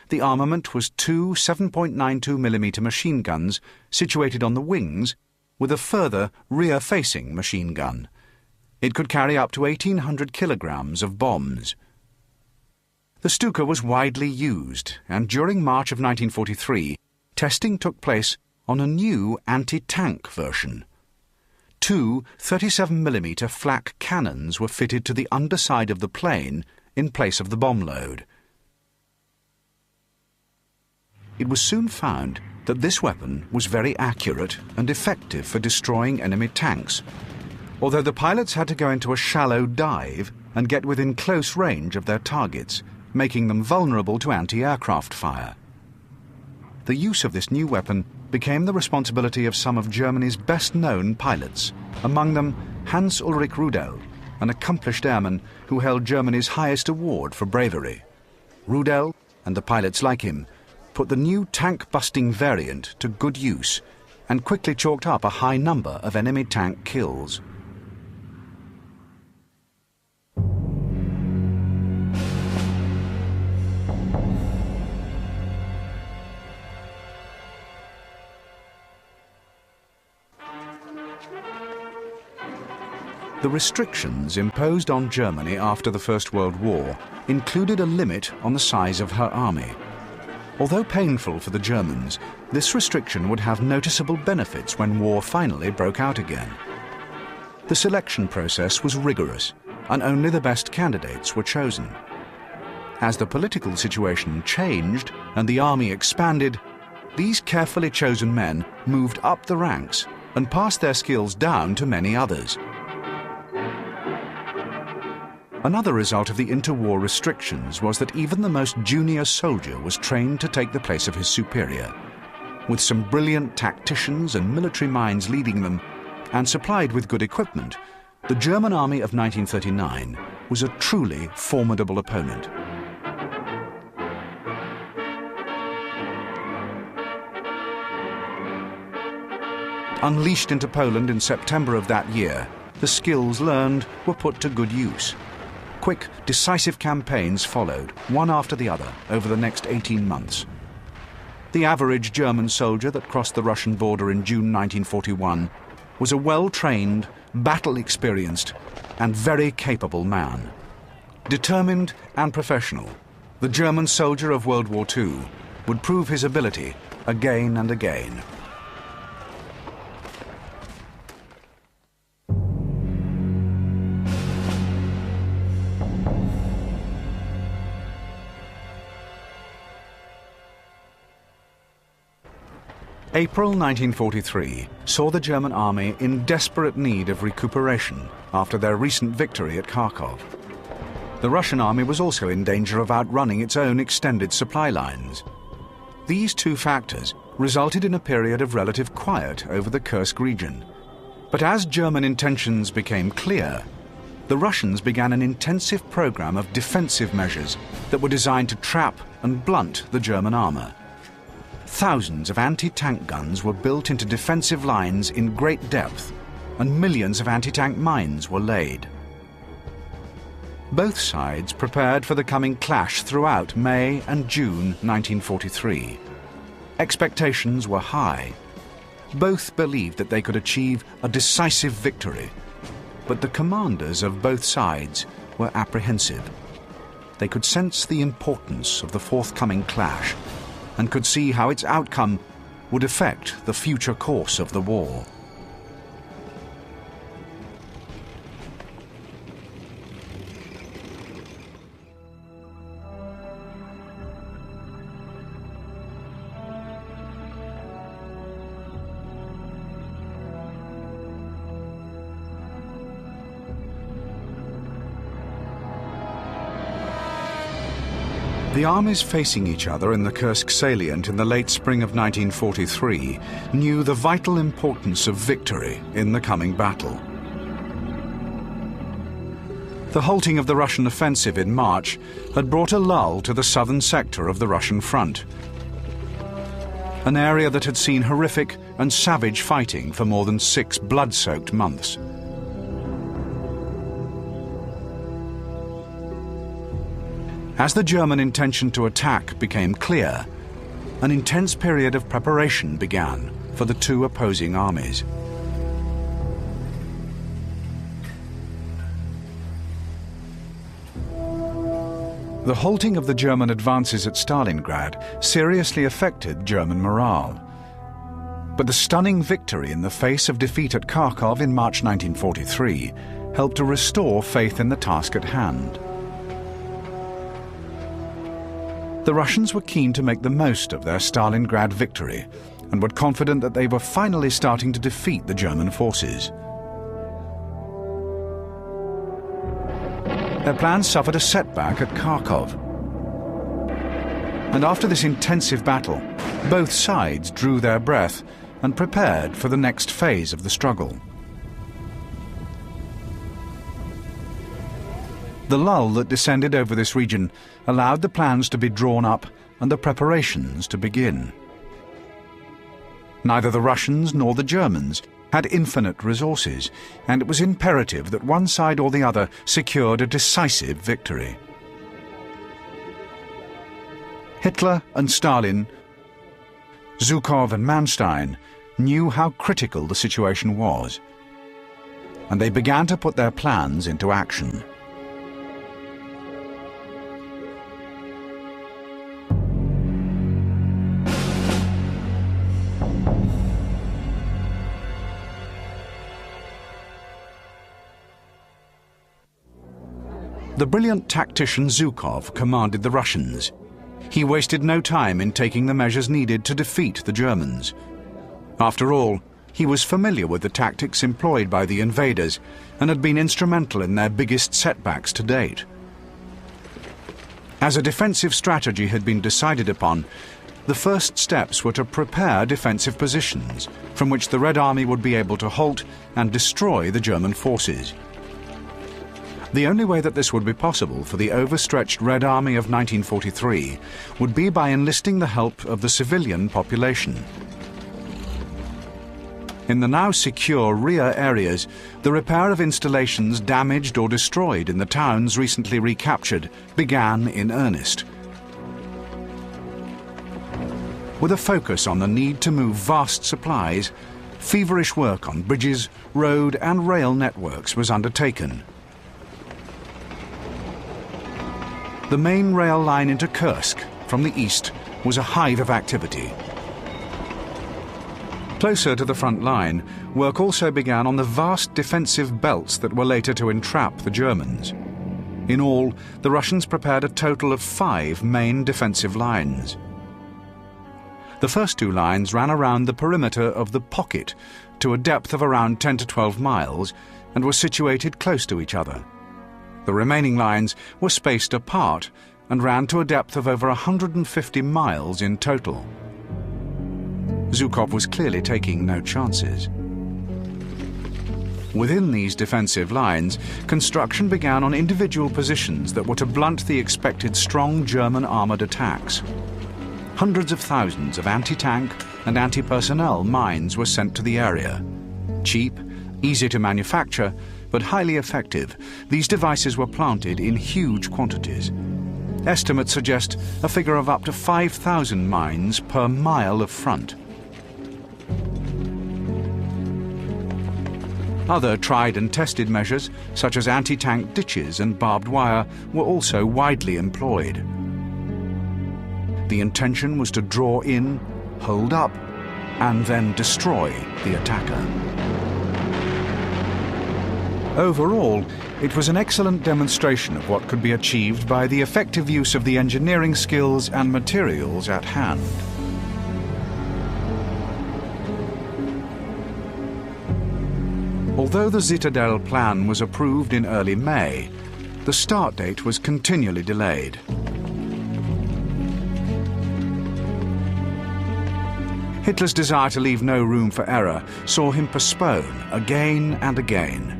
The armament was 2 7.92mm machine guns situated on the wings, with a further rear-facing machine gun. It could carry up to 1,800 kilograms of bombs. The Stuka was widely used, and during March of 1943, testing took place on a new anti-tank version. 2 37mm flak cannons were fitted to the underside of the plane in place of the bomb load. It was soon found that this weapon was very accurate and effective for destroying enemy tanks, although the pilots had to go into a shallow dive and get within close range of their targets, making them vulnerable to anti-aircraft fire. The use of this new weapon became the responsibility of some of Germany's best-known pilots, among them Hans-Ulrich Rudel, an accomplished airman who held Germany's highest award for bravery. Rudel, and the pilots like him, put the new tank-busting variant to good use and quickly chalked up a high number of enemy tank kills. The restrictions imposed on Germany after the First World War included a limit on the size of her army. Although painful for the Germans, this restriction would have noticeable benefits when war finally broke out again. The selection process was rigorous, and only the best candidates were chosen. As the political situation changed and the army expanded, these carefully chosen men moved up the ranks and passed their skills down to many others. Another result of the interwar restrictions was that even the most junior soldier was trained to take the place of his superior. With some brilliant tacticians and military minds leading them, and supplied with good equipment, the German army of 1939 was a truly formidable opponent. unleashed into Poland in September of that year, the skills learned were put to good use. Quick, decisive campaigns followed, one after the other, over the next 18 months. The average German soldier that crossed the Russian border in June 1941 was a well-trained, battle-experienced, and very capable man. Determined and professional, the German soldier of World War II would prove his ability again and again. April 1943 saw the German army in desperate need of recuperation after their recent victory at Kharkov. The Russian army was also in danger of outrunning its own extended supply lines. These two factors resulted in a period of relative quiet over the Kursk region. But as German intentions became clear, the Russians began an intensive program of defensive measures that were designed to trap and blunt the German armor. Thousands of anti-tank guns were built into defensive lines in great depth, and millions of anti-tank mines were laid. Both sides prepared for the coming clash throughout May and June 1943. Expectations were high. Both believed that they could achieve a decisive victory, but the commanders of both sides were apprehensive. They could sense the importance of the forthcoming clash and could see how its outcome would affect the future course of the war. The armies facing each other in the Kursk salient in the late spring of 1943 knew the vital importance of victory in the coming battle. The halting of the Russian offensive in March had brought a lull to the southern sector of the Russian front, an area that had seen horrific and savage fighting for more than 6 blood-soaked months. As the German intention to attack became clear, an intense period of preparation began for the two opposing armies. The halting of the German advances at Stalingrad seriously affected German morale. But the stunning victory in the face of defeat at Kharkov in March 1943 helped to restore faith in the task at hand. The Russians were keen to make the most of their Stalingrad victory and were confident that they were finally starting to defeat the German forces. Their plans suffered a setback at Kharkov. And after this intensive battle, both sides drew their breath and prepared for the next phase of the struggle. The lull that descended over this region allowed the plans to be drawn up and the preparations to begin. Neither the Russians nor the Germans had infinite resources, and it was imperative that one side or the other secured a decisive victory. Hitler and Stalin, Zhukov and Manstein knew how critical the situation was, and they began to put their plans into action. The brilliant tactician Zhukov commanded the Russians. He wasted no time in taking the measures needed to defeat the Germans. After all, he was familiar with the tactics employed by the invaders and had been instrumental in their biggest setbacks to date. As a defensive strategy had been decided upon, the first steps were to prepare defensive positions from which the Red Army would be able to halt and destroy the German forces. The only way that this would be possible for the overstretched Red Army of 1943 would be by enlisting the help of the civilian population. In the now secure rear areas, the repair of installations damaged or destroyed in the towns recently recaptured began in earnest. With a focus on the need to move vast supplies, feverish work on bridges, road and rail networks was undertaken. The main rail line into Kursk from the east was a hive of activity. Closer to the front line, work also began on the vast defensive belts that were later to entrap the Germans. In all, the Russians prepared a total of 5 main defensive lines. The first 2 lines ran around the perimeter of the pocket to a depth of around 10 to 12 miles and were situated close to each other. The remaining lines were spaced apart and ran to a depth of over 150 miles in total. Zhukov was clearly taking no chances. Within these defensive lines, construction began on individual positions that were to blunt the expected strong German armoured attacks. Hundreds of thousands of anti-tank and anti-personnel mines were sent to the area. Cheap, easy to manufacture, but highly effective, these devices were planted in huge quantities. Estimates suggest a figure of up to 5,000 mines per mile of front. Other tried and tested measures, such as anti-tank ditches and barbed wire, were also widely employed. The intention was to draw in, hold up, and then destroy the attacker. Overall, it was an excellent demonstration of what could be achieved by the effective use of the engineering skills and materials at hand. Although the Citadel plan was approved in early May, the start date was continually delayed. Hitler's desire to leave no room for error saw him postpone again and again.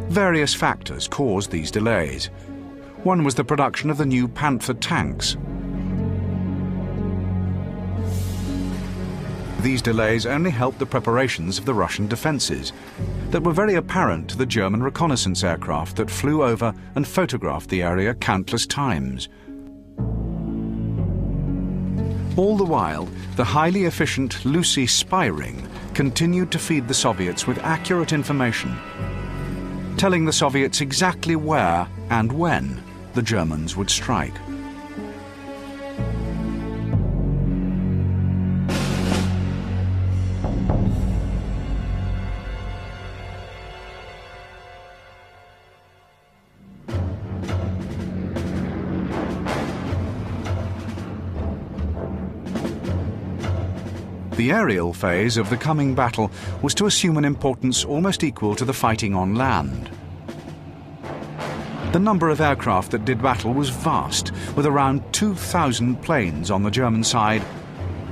Various factors caused these delays. One was the production of the new Panther tanks. These delays only helped the preparations of the Russian defences, that were very apparent to the German reconnaissance aircraft that flew over and photographed the area countless times. All the while, the highly efficient Lucy spy ring continued to feed the Soviets with accurate information, telling the Soviets exactly where and when the Germans would strike. The aerial phase of the coming battle was to assume an importance almost equal to the fighting on land. The number of aircraft that did battle was vast, with around 2,000 planes on the German side,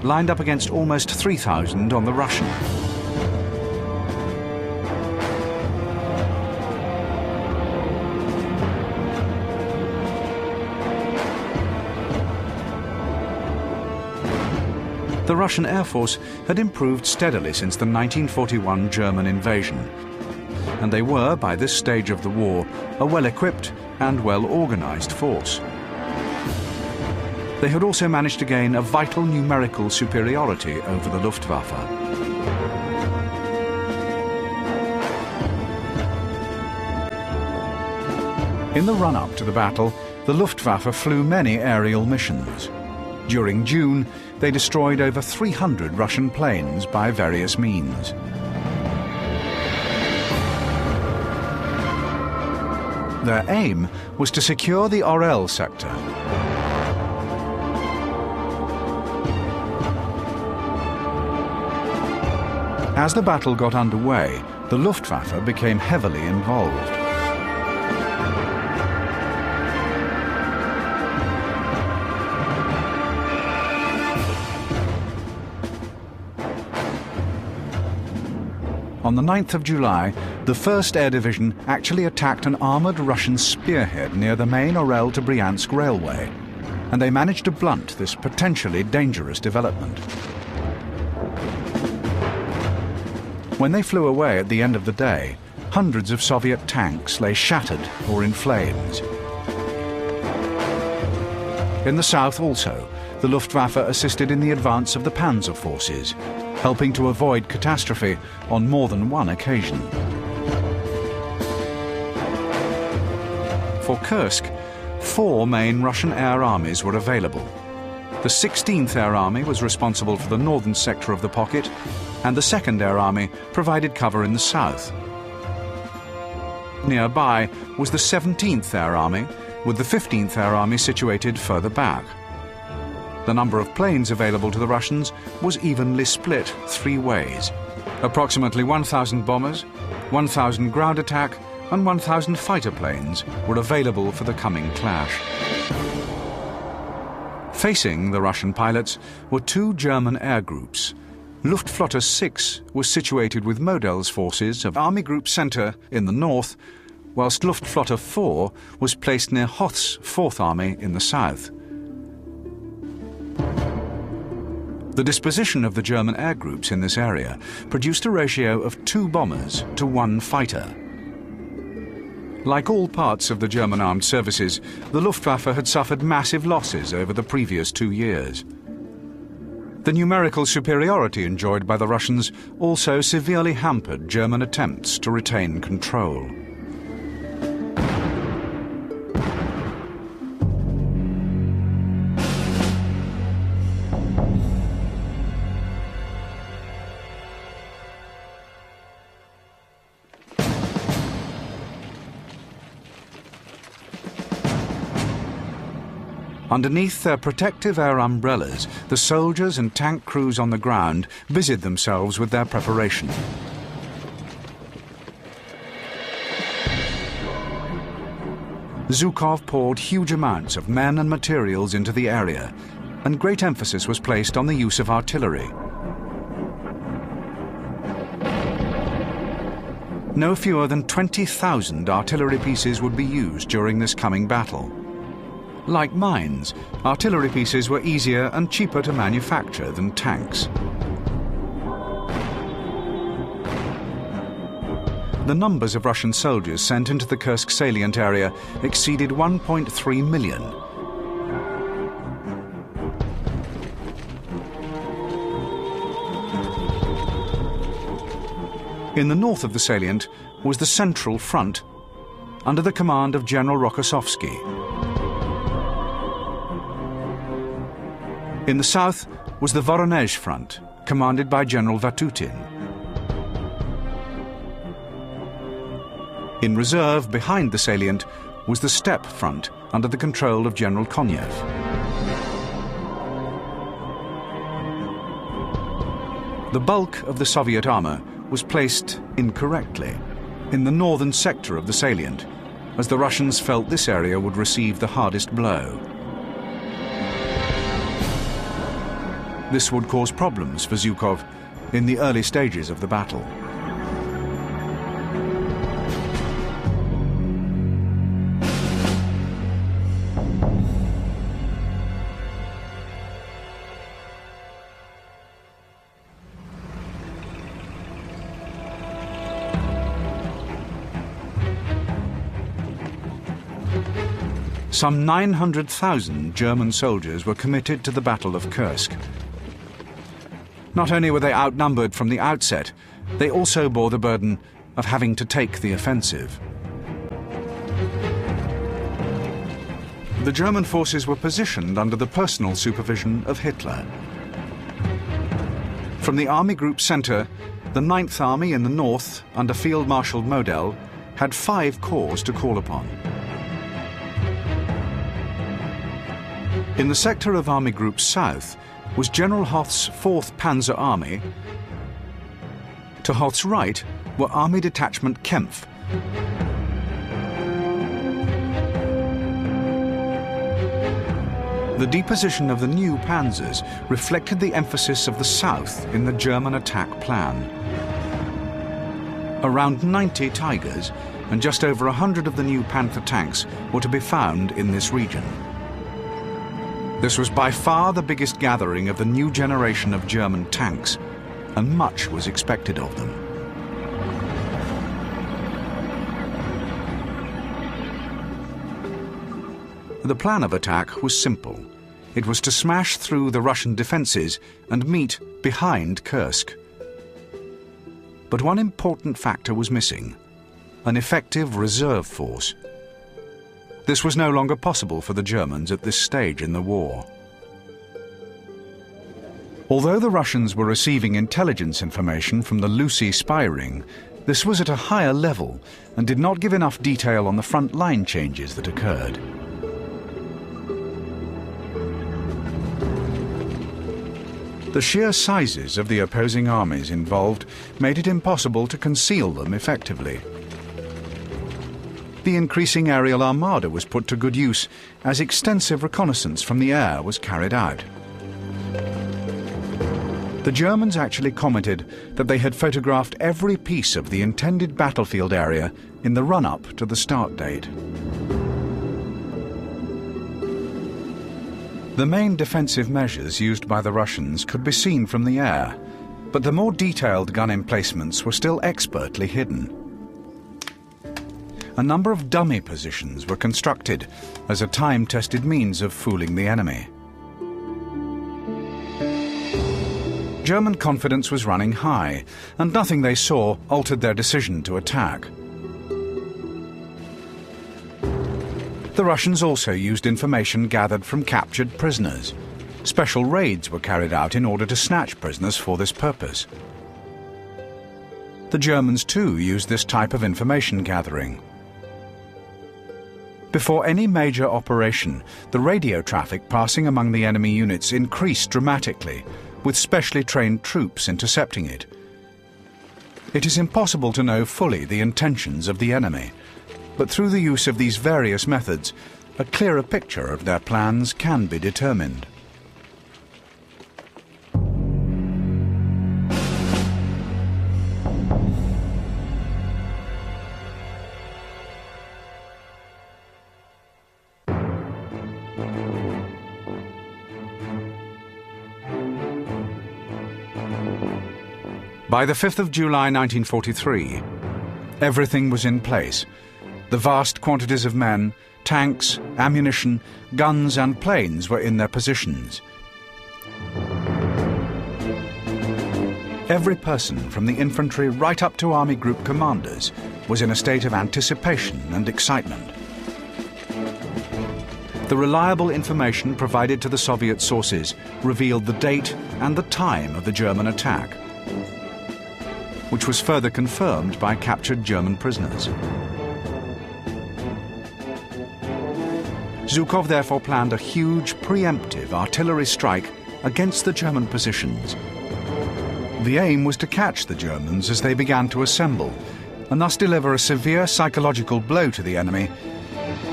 lined up against almost 3,000 on the Russian. The Russian Air Force had improved steadily since the 1941 German invasion, and they were, by this stage of the war, a well-equipped and well-organized force. They had also managed to gain a vital numerical superiority over the Luftwaffe. In the run-up to the battle, the Luftwaffe flew many aerial missions. During June, they destroyed over 300 Russian planes by various means. Their aim was to secure the Orel sector. As the battle got underway, the Luftwaffe became heavily involved. On the 9th of July, the 1st Air Division actually attacked an armoured Russian spearhead near the main Orel to Bryansk railway, and they managed to blunt this potentially dangerous development. When they flew away at the end of the day, hundreds of Soviet tanks lay shattered or in flames. In the south also, the Luftwaffe assisted in the advance of the Panzer forces, helping to avoid catastrophe on more than one occasion. For Kursk, 4 main Russian air armies were available. The 16th Air Army was responsible for the northern sector of the pocket, and the 2nd Air Army provided cover in the south. Nearby was the 17th Air Army, with the 15th Air Army situated further back. The number of planes available to the Russians was evenly split 3 ways. Approximately 1,000 bombers, 1,000 ground attack, and 1,000 fighter planes were available for the coming clash. Facing the Russian pilots were 2 German air groups. Luftflotte 6 was situated with Model's forces of Army Group Center in the north, whilst Luftflotte 4 was placed near Hoth's 4th Army in the south. The disposition of the German air groups in this area produced a ratio of 2 bombers to 1 fighter. Like all parts of the German armed services, the Luftwaffe had suffered massive losses over the previous 2 years. The numerical superiority enjoyed by the Russians also severely hampered German attempts to retain control. Underneath their protective air umbrellas, the soldiers and tank crews on the ground busied themselves with their preparation. Zhukov poured huge amounts of men and materials into the area, and great emphasis was placed on the use of artillery. No fewer than 20,000 artillery pieces would be used during this coming battle. Like mines, artillery pieces were easier and cheaper to manufacture than tanks. The numbers of Russian soldiers sent into the Kursk salient area exceeded 1.3 million. In the north of the salient was the Central Front, under the command of General Rokossovsky. In the south was the Voronezh Front, commanded by General Vatutin. In reserve behind the salient was the Steppe Front, under the control of General Konyev. The bulk of the Soviet armor was placed incorrectly in the northern sector of the salient, as the Russians felt this area would receive the hardest blow. This would cause problems for Zhukov in the early stages of the battle. Some 900,000 German soldiers were committed to the Battle of Kursk. Not only were they outnumbered from the outset, they also bore the burden of having to take the offensive. The German forces were positioned under the personal supervision of Hitler. From the Army Group Center, the 9th Army in the north, under Field Marshal Model, had 5 corps to call upon. In the sector of Army Group South was General Hoth's 4th Panzer Army. To Hoth's right were Army Detachment Kempf. The deposition of the new panzers reflected the emphasis of the south in the German attack plan. Around 90 Tigers and just over 100 of the new Panther tanks were to be found in this region. This was by far the biggest gathering of the new generation of German tanks, and much was expected of them. The plan of attack was simple. It was to smash through the Russian defences and meet behind Kursk. But one important factor was missing: an effective reserve force. This was no longer possible for the Germans at this stage in the war. Although the Russians were receiving intelligence information from the Lucy spy ring, this was at a higher level and did not give enough detail on the front line changes that occurred. The sheer sizes of the opposing armies involved made it impossible to conceal them effectively. The increasing aerial armada was put to good use as extensive reconnaissance from the air was carried out. The Germans actually commented that they had photographed every piece of the intended battlefield area in the run-up to the start date. The main defensive measures used by the Russians could be seen from the air, but the more detailed gun emplacements were still expertly hidden. A number of dummy positions were constructed as a time-tested means of fooling the enemy. German confidence was running high, and nothing they saw altered their decision to attack. The Russians also used information gathered from captured prisoners. Special raids were carried out in order to snatch prisoners for this purpose. The Germans too used this type of information gathering. Before any major operation, the radio traffic passing among the enemy units increased dramatically, with specially trained troops intercepting it. It is impossible to know fully the intentions of the enemy, but through the use of these various methods, a clearer picture of their plans can be determined. By the 5th of July 1943, everything was in place. The vast quantities of men, tanks, ammunition, guns and planes were in their positions. Every person, from the infantry right up to army group commanders, was in a state of anticipation and excitement. The reliable information provided to the Soviet sources revealed the date and the time of the German attack, which was further confirmed by captured German prisoners. Zhukov therefore planned a huge preemptive artillery strike against the German positions. The aim was to catch the Germans as they began to assemble, and thus deliver a severe psychological blow to the enemy,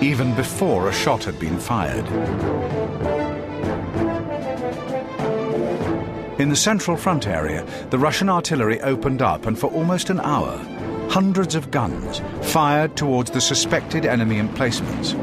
even before a shot had been fired. In the central front area, the Russian artillery opened up, and for almost an hour, hundreds of guns fired towards the suspected enemy emplacements.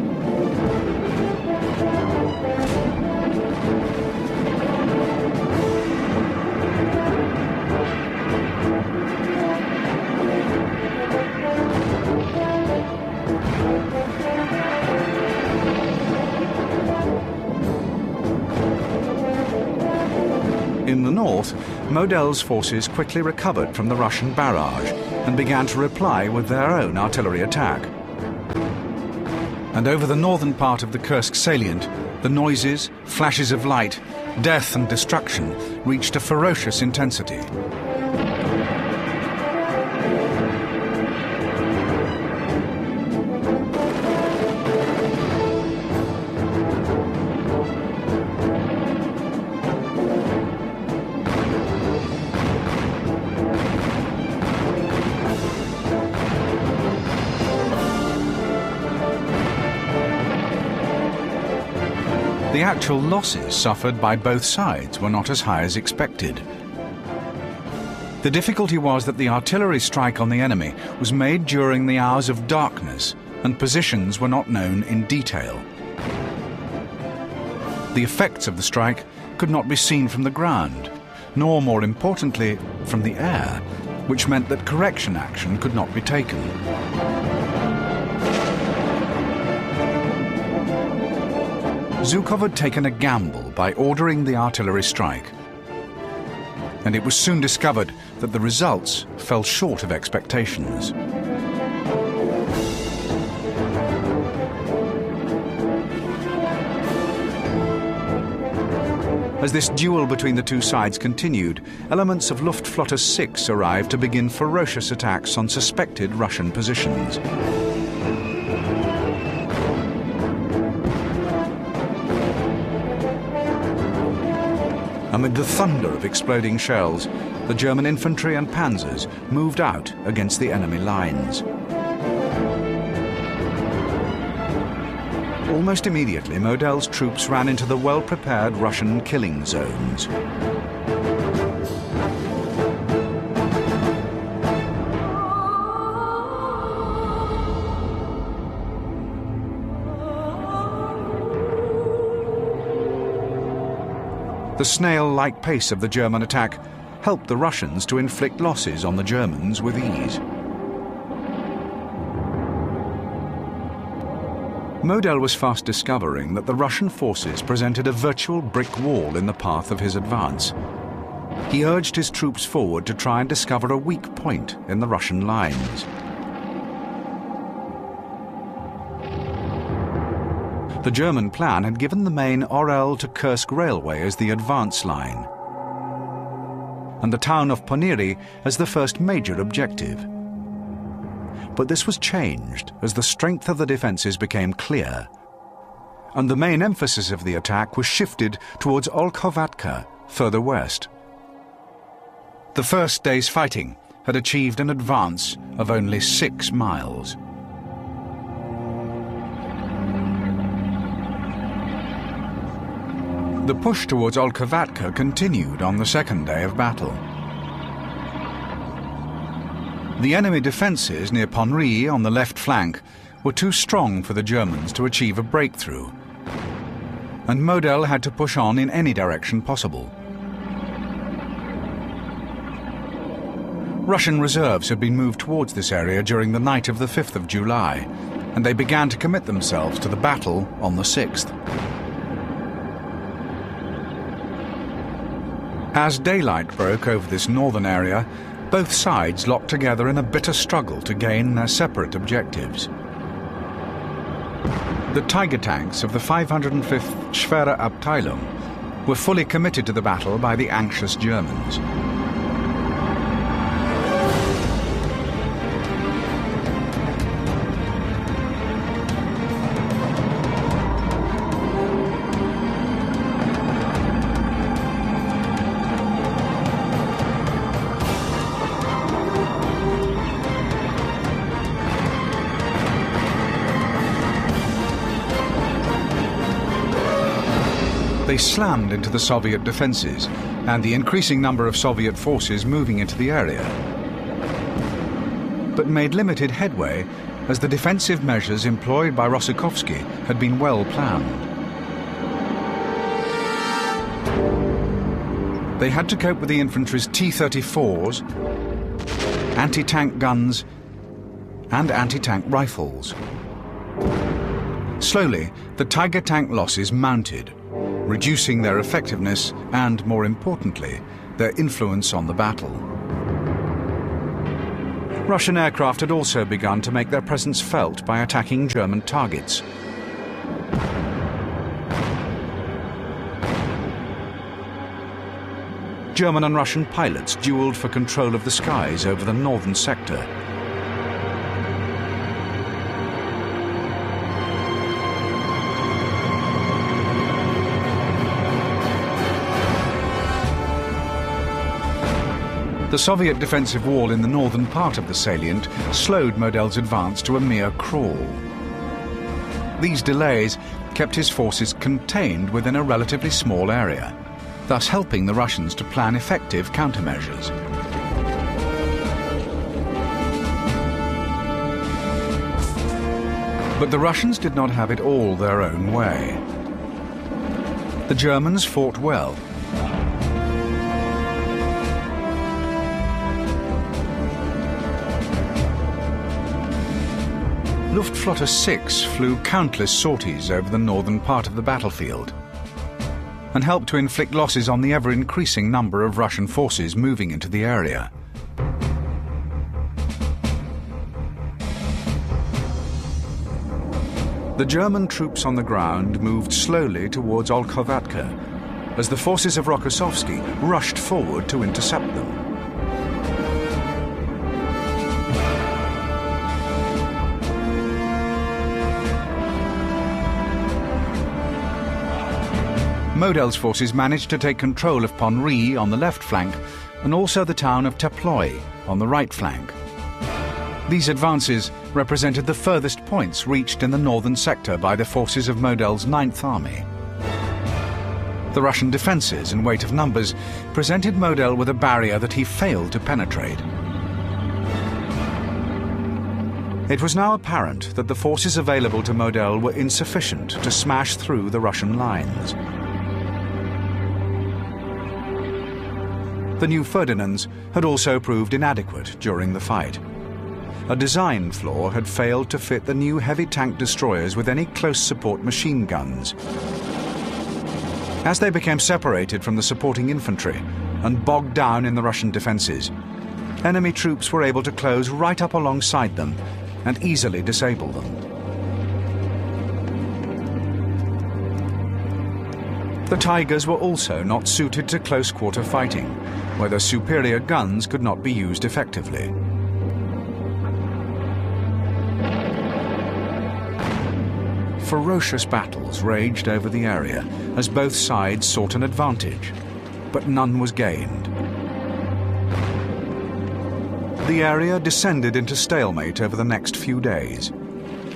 In the north, Model's forces quickly recovered from the Russian barrage and began to reply with their own artillery attack. And over the northern part of the Kursk salient, the noises, flashes of light, death and destruction reached a ferocious intensity. The actual losses suffered by both sides were not as high as expected. The difficulty was that the artillery strike on the enemy was made during the hours of darkness, and positions were not known in detail. The effects of the strike could not be seen from the ground, nor, more importantly, from the air, which meant that correction action could not be taken. Zhukov had taken a gamble by ordering the artillery strike, and it was soon discovered that the results fell short of expectations. As this duel between the two sides continued, elements of Luftflotte 6 arrived to begin ferocious attacks on suspected Russian positions. Amid the thunder of exploding shells, the German infantry and panzers moved out against the enemy lines. Almost immediately, Model's troops ran into the well-prepared Russian killing zones. The snail-like pace of the German attack helped the Russians to inflict losses on the Germans with ease. Model was fast discovering that the Russian forces presented a virtual brick wall in the path of his advance. He urged his troops forward to try and discover a weak point in the Russian lines. The German plan had given the main Orel to Kursk railway as the advance line, and the town of Ponyri as the first major objective. But this was changed as the strength of the defences became clear, and the main emphasis of the attack was shifted towards Olkhovatka, further west. The first day's fighting had achieved an advance of only 6 miles. The push towards Olkhovatka continued on the second day of battle. The enemy defences near Ponyri on the left flank were too strong for the Germans to achieve a breakthrough, and Model had to push on in any direction possible. Russian reserves had been moved towards this area during the night of the 5th of July, and they began to commit themselves to the battle on the 6th. As daylight broke over this northern area, both sides locked together in a bitter struggle to gain their separate objectives. The Tiger tanks of the 505th Schwere Abteilung were fully committed to the battle by the anxious Germans. They slammed into the Soviet defences and the increasing number of Soviet forces moving into the area, but made limited headway as the defensive measures employed by Rossikovsky had been well planned. They had to cope with the infantry's T-34s, anti-tank guns and anti-tank rifles. Slowly, the Tiger tank losses mounted, reducing their effectiveness and, more importantly, their influence on the battle. Russian aircraft had also begun to make their presence felt by attacking German targets. German and Russian pilots duelled for control of the skies over the northern sector. The Soviet defensive wall in the northern part of the salient slowed Model's advance to a mere crawl. These delays kept his forces contained within a relatively small area, thus helping the Russians to plan effective countermeasures. But the Russians did not have it all their own way. The Germans fought well. Luftflotte 6 flew countless sorties over the northern part of the battlefield and helped to inflict losses on the ever-increasing number of Russian forces moving into the area. The German troops on the ground moved slowly towards Olkhovatka as the forces of Rokossovsky rushed forward to intercept them. Model's forces managed to take control of Ponry on the left flank and also the town of Teploi on the right flank. These advances represented the furthest points reached in the northern sector by the forces of Model's 9th Army. The Russian defences and weight of numbers presented Model with a barrier that he failed to penetrate. It was now apparent that the forces available to Model were insufficient to smash through the Russian lines. The new Ferdinands had also proved inadequate during the fight. A design flaw had failed to fit the new heavy tank destroyers with any close support machine guns. As they became separated from the supporting infantry and bogged down in the Russian defences, enemy troops were able to close right up alongside them and easily disable them. The Tigers were also not suited to close-quarter fighting, where their superior guns could not be used effectively. Ferocious battles raged over the area as both sides sought an advantage, but none was gained. The area descended into stalemate over the next few days.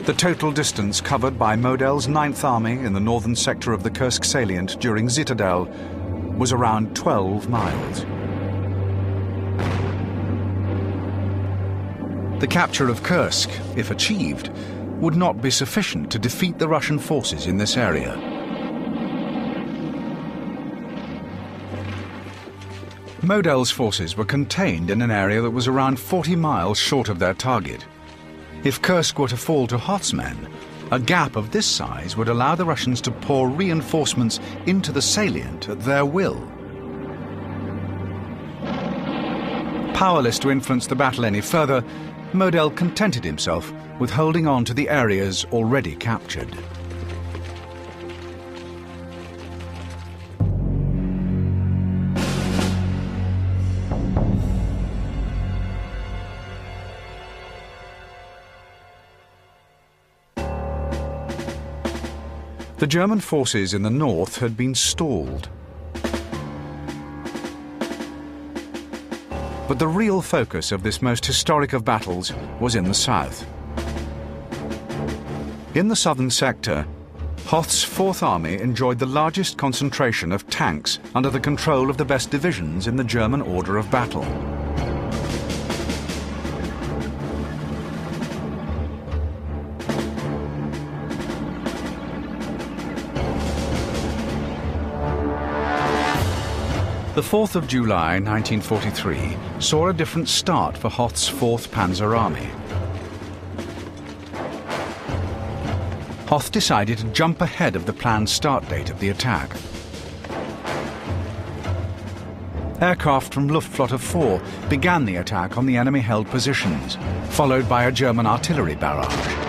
The total distance covered by Model's 9th Army in the northern sector of the Kursk salient during Citadel was around 12 miles. The capture of Kursk, if achieved, would not be sufficient to defeat the Russian forces in this area. Model's forces were contained in an area that was around 40 miles short of their target. If Kursk were to fall to Hoth's men, a gap of this size would allow the Russians to pour reinforcements into the salient at their will. Powerless to influence the battle any further, Model contented himself with holding on to the areas already captured. The German forces in the north had been stalled. But the real focus of this most historic of battles was in the south. In the southern sector, Hoth's 4th Army enjoyed the largest concentration of tanks under the control of the best divisions in the German order of battle. The 4th of July 1943 saw a different start for Hoth's 4th Panzer Army. Hoth decided to jump ahead of the planned start date of the attack. Aircraft from Luftflotte 4 began the attack on the enemy-held positions, followed by a German artillery barrage.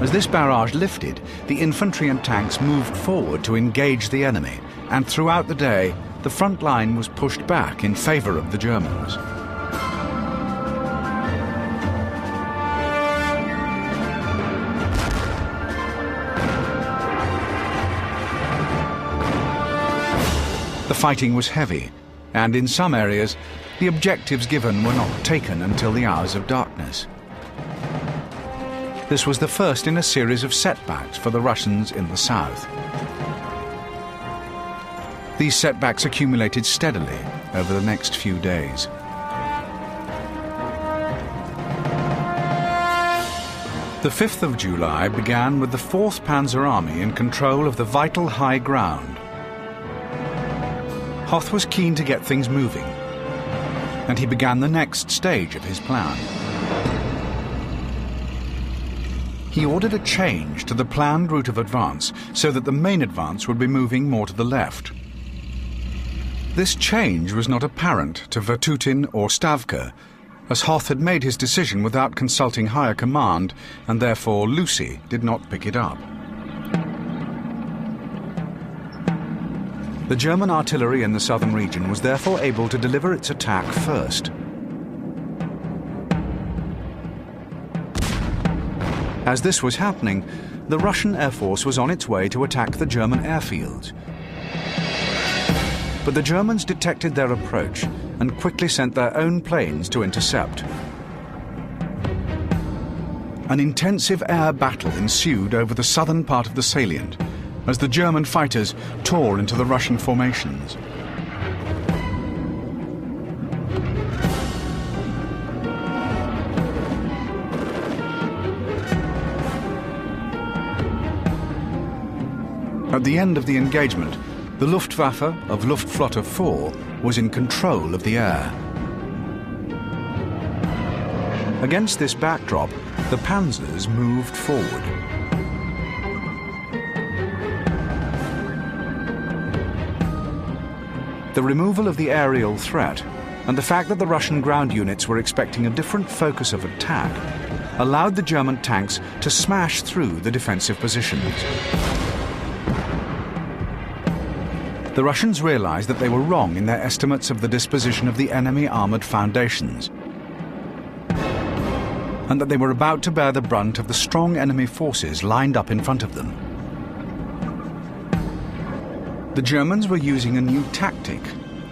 As this barrage lifted, the infantry and tanks moved forward to engage the enemy, and throughout the day, the front line was pushed back in favor of the Germans. The fighting was heavy, and in some areas, the objectives given were not taken until the hours of darkness. This was the first in a series of setbacks for the Russians in the south. These setbacks accumulated steadily over the next few days. The 5th of July began with the 4th Panzer Army in control of the vital high ground. Hoth was keen to get things moving. and he began the next stage of his plan. He ordered a change to the planned route of advance so that the main advance would be moving more to the left. This change was not apparent to Vatutin or Stavka, as Hoth had made his decision without consulting higher command, and therefore Lucy did not pick it up. The German artillery in the southern region was therefore able to deliver its attack first. As this was happening, the Russian Air Force was on its way to attack the German airfields. But the Germans detected their approach and quickly sent their own planes to intercept. An intensive air battle ensued over the southern part of the salient as the German fighters tore into the Russian formations. At the end of the engagement, the Luftwaffe of Luftflotte 4 was in control of the air. Against this backdrop, the panzers moved forward. The removal of the aerial threat and the fact that the Russian ground units were expecting a different focus of attack allowed the German tanks to smash through the defensive positions. The Russians realized that they were wrong in their estimates of the disposition of the enemy armored foundations, and that they were about to bear the brunt of the strong enemy forces lined up in front of them. The Germans were using a new tactic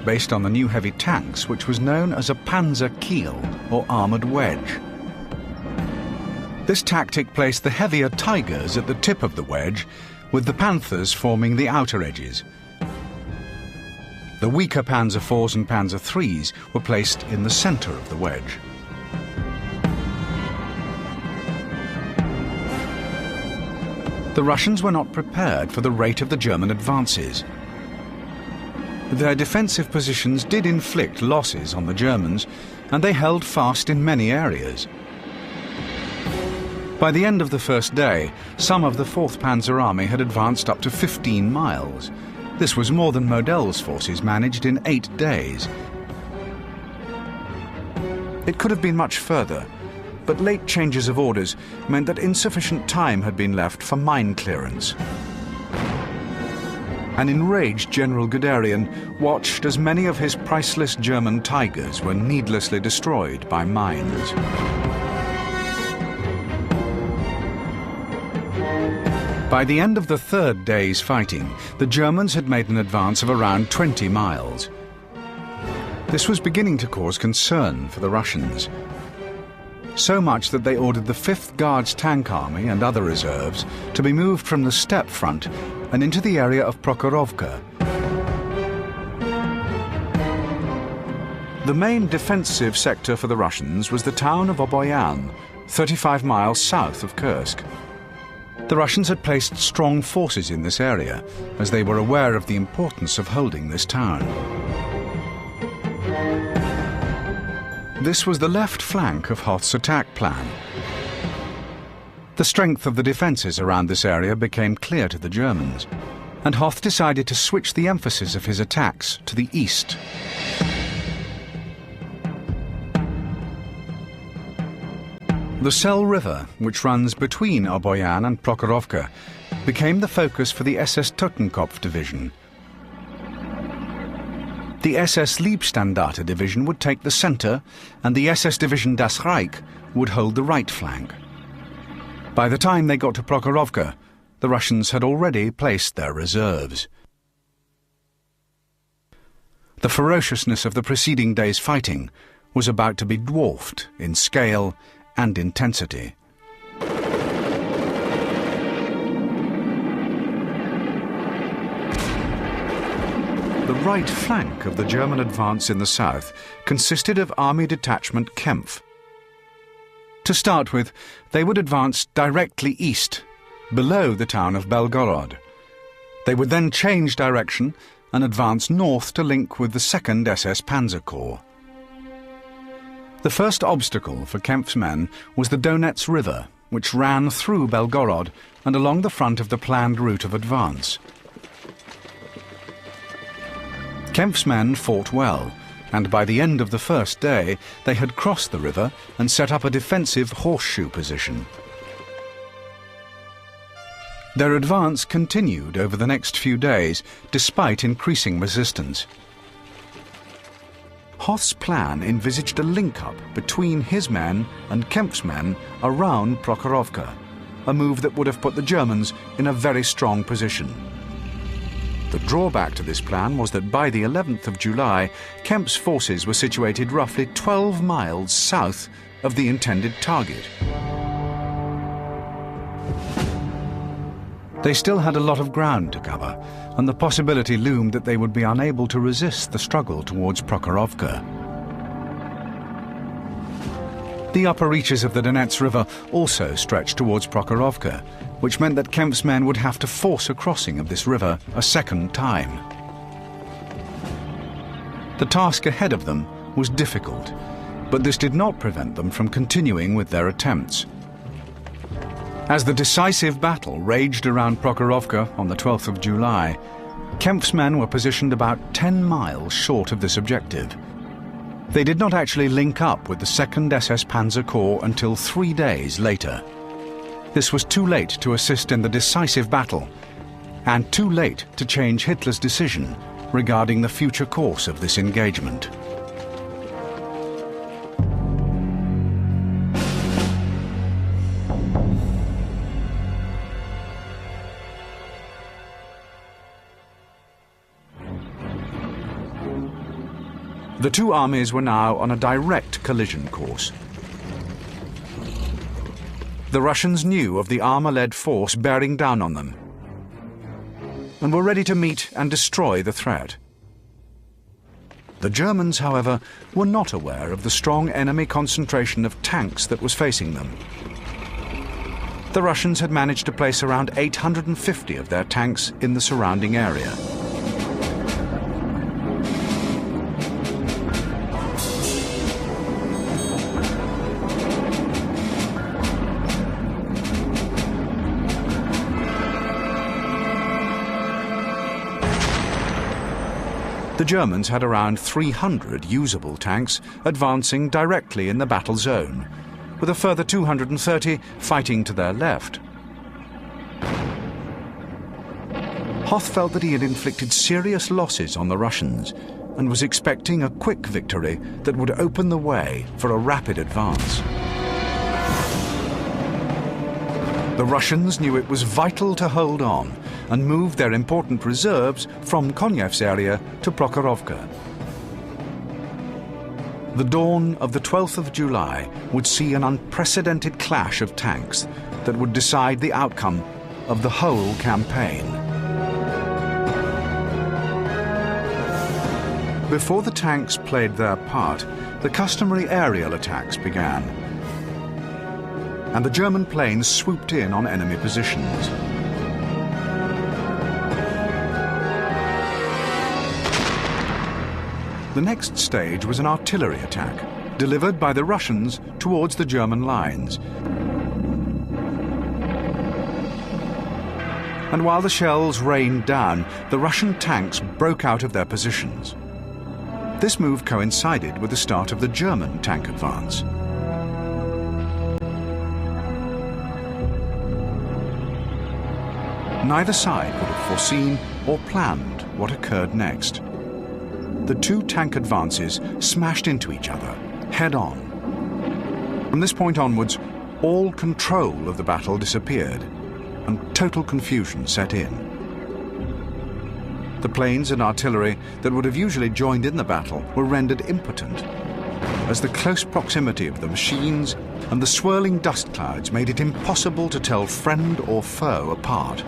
based on the new heavy tanks, which was known as a panzer kiel, or armored wedge. This tactic placed the heavier Tigers at the tip of the wedge, with the Panthers forming the outer edges. The weaker Panzer IVs and Panzer IIIs were placed in the center of the wedge. The Russians were not prepared for the rate of the German advances. Their defensive positions did inflict losses on the Germans, and they held fast in many areas. By the end of the first day, some of the 4th Panzer Army had advanced up to 15 miles. This was more than Model's forces managed in 8 days. It could have been much further, but late changes of orders meant that insufficient time had been left for mine clearance. An enraged General Guderian watched as many of his priceless German Tigers were needlessly destroyed by mines. By the end of the 3rd day's fighting, the Germans had made an advance of around 20 miles. This was beginning to cause concern for the Russians. So much that they ordered the 5th Guards Tank Army and other reserves to be moved from the steppe front and into the area of Prokhorovka. The main defensive sector for the Russians was the town of Oboyan, 35 miles south of Kursk. The Russians had placed strong forces in this area, as they were aware of the importance of holding this town. This was the left flank of Hoth's attack plan. The strength of the defences around this area became clear to the Germans, and Hoth decided to switch the emphasis of his attacks to the east. The Sel River, which runs between Oboyan and Prokhorovka, became the focus for the SS Totenkopf division. The SS Liebstandarte division would take the centre, and the SS division Das Reich would hold the right flank. By the time they got to Prokhorovka, the Russians had already placed their reserves. The ferociousness of the preceding day's fighting was about to be dwarfed in scale and intensity. The right flank of the German advance in the south consisted of Army Detachment Kempf. To start with, they would advance directly east, below the town of Belgorod. They would then change direction and advance north to link with the 2nd SS Panzer Corps. The first obstacle for Kempf's men was the Donets River, which ran through Belgorod and along the front of the planned route of advance. Kempf's men fought well, and by the end of the first day they had crossed the river and set up a defensive horseshoe position. Their advance continued over the next few days, despite increasing resistance. Hoth's plan envisaged a link-up between his men and Kempf's men around Prokhorovka, a move that would have put the Germans in a very strong position. The drawback to this plan was that by the 11th of July, Kempf's forces were situated roughly 12 miles south of the intended target. They still had a lot of ground to cover, and the possibility loomed that they would be unable to resist the struggle towards Prokhorovka. The upper reaches of the Donets River also stretched towards Prokhorovka, which meant that Kempf's men would have to force a crossing of this river a second time. The task ahead of them was difficult, but this did not prevent them from continuing with their attempts. As the decisive battle raged around Prokhorovka on the 12th of July, Kempf's men were positioned about 10 miles short of this objective. They did not actually link up with the 2nd SS Panzer Corps until 3 days later. This was too late to assist in the decisive battle, and too late to change Hitler's decision regarding the future course of this engagement. The two armies were now on a direct collision course. The Russians knew of the armour-led force bearing down on them and were ready to meet and destroy the threat. The Germans, however, were not aware of the strong enemy concentration of tanks that was facing them. The Russians had managed to place around 850 of their tanks in the surrounding area. The Germans had around 300 usable tanks advancing directly in the battle zone, with a further 230 fighting to their left. Hoth felt that he had inflicted serious losses on the Russians and was expecting a quick victory that would open the way for a rapid advance. The Russians knew it was vital to hold on and move their important reserves from Konyev's area to Prokhorovka. The dawn of the 12th of July would see an unprecedented clash of tanks that would decide the outcome of the whole campaign. Before the tanks played their part, the customary aerial attacks began, and the German planes swooped in on enemy positions. The next stage was an artillery attack, delivered by the Russians towards the German lines. And while the shells rained down, the Russian tanks broke out of their positions. This move coincided with the start of the German tank advance. Neither side could have foreseen or planned what occurred next. The two tank advances smashed into each other, head-on. From this point onwards, all control of the battle disappeared, and total confusion set in. The planes and artillery that would have usually joined in the battle were rendered impotent, as the close proximity of the machines and the swirling dust clouds made it impossible to tell friend or foe apart.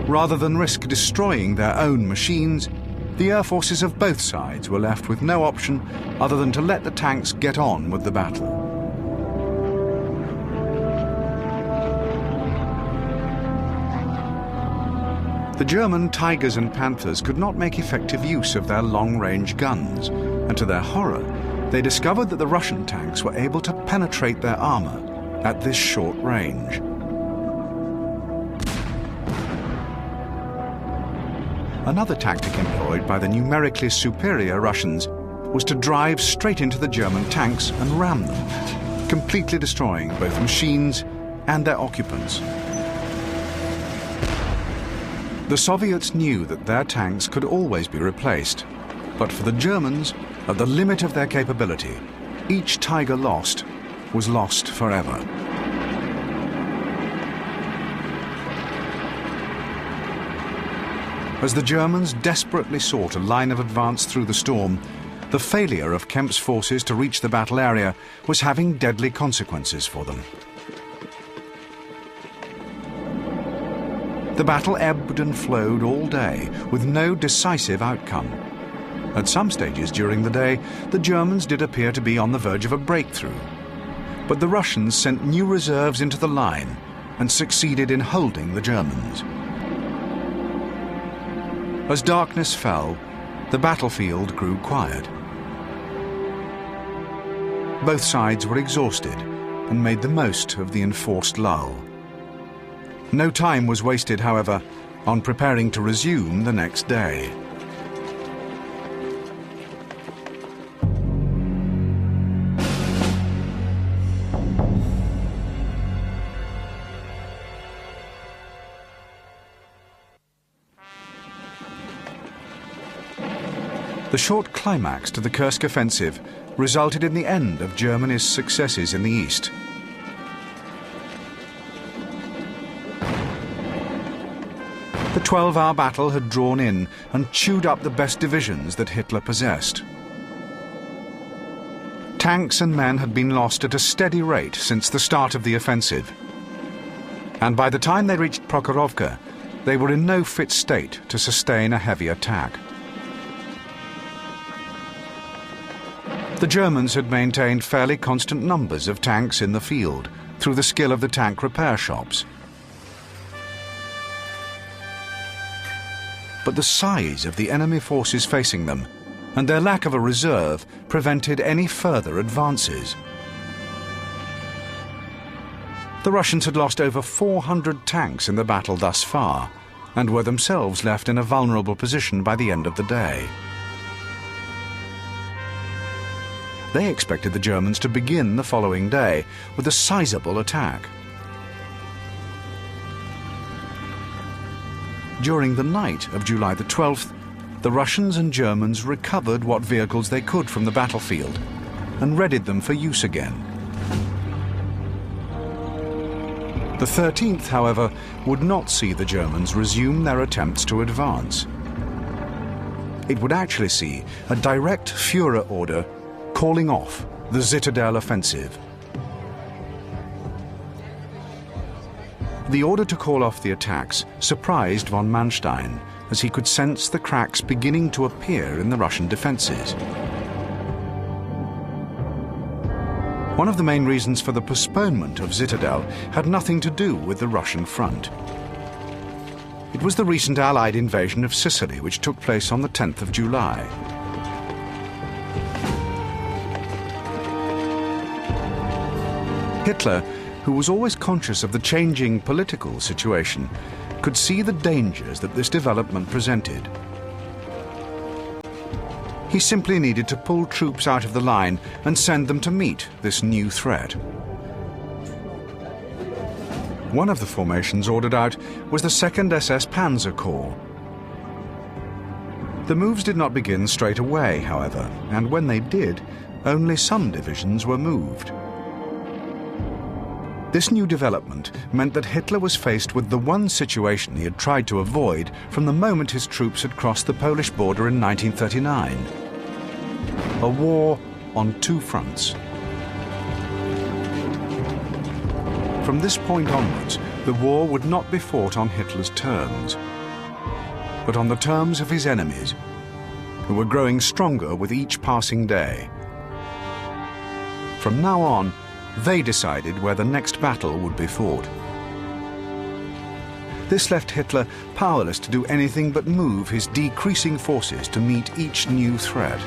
Rather than risk destroying their own machines, the air forces of both sides were left with no option other than to let the tanks get on with the battle. The German Tigers and Panthers could not make effective use of their long-range guns, and to their horror, they discovered that the Russian tanks were able to penetrate their armor at this short range. Another tactic employed by the numerically superior Russians was to drive straight into the German tanks and ram them, completely destroying both machines and their occupants. The Soviets knew that their tanks could always be replaced, but for the Germans, at the limit of their capability, each Tiger lost was lost forever. As the Germans desperately sought a line of advance through the storm, the failure of Kemp's forces to reach the battle area was having deadly consequences for them. The battle ebbed and flowed all day with no decisive outcome. At some stages during the day, the Germans did appear to be on the verge of a breakthrough. But the Russians sent new reserves into the line and succeeded in holding the Germans. As darkness fell, the battlefield grew quiet. Both sides were exhausted and made the most of the enforced lull. No time was wasted, however, on preparing to resume the next day. The short climax to the Kursk offensive resulted in the end of Germany's successes in the east. The 12-hour battle had drawn in and chewed up the best divisions that Hitler possessed. Tanks and men had been lost at a steady rate since the start of the offensive. And by the time they reached Prokhorovka, they were in no fit state to sustain a heavy attack. The Germans had maintained fairly constant numbers of tanks in the field through the skill of the tank repair shops. But the size of the enemy forces facing them and their lack of a reserve prevented any further advances. The Russians had lost over 400 tanks in the battle thus far and were themselves left in a vulnerable position by the end of the day. They expected the Germans to begin the following day with a sizable attack. During the night of July the 12th, the Russians and Germans recovered what vehicles they could from the battlefield and readied them for use again. The 13th, however, would not see the Germans resume their attempts to advance. It would actually see a direct Führer order calling off the Citadel offensive. The order to call off the attacks surprised von Manstein, as he could sense the cracks beginning to appear in the Russian defenses. One of the main reasons for the postponement of Citadel had nothing to do with the Russian front. It was the recent Allied invasion of Sicily, which took place on the 10th of July. Hitler, who was always conscious of the changing political situation, could see the dangers that this development presented. He simply needed to pull troops out of the line and send them to meet this new threat. One of the formations ordered out was the 2nd SS Panzer Corps. The moves did not begin straight away, however, and when they did, only some divisions were moved. This new development meant that Hitler was faced with the one situation he had tried to avoid from the moment his troops had crossed the Polish border in 1939. A war on two fronts. From this point onwards, the war would not be fought on Hitler's terms, but on the terms of his enemies, who were growing stronger with each passing day. From now on, they decided where the next battle would be fought. This left Hitler powerless to do anything but move his decreasing forces to meet each new threat.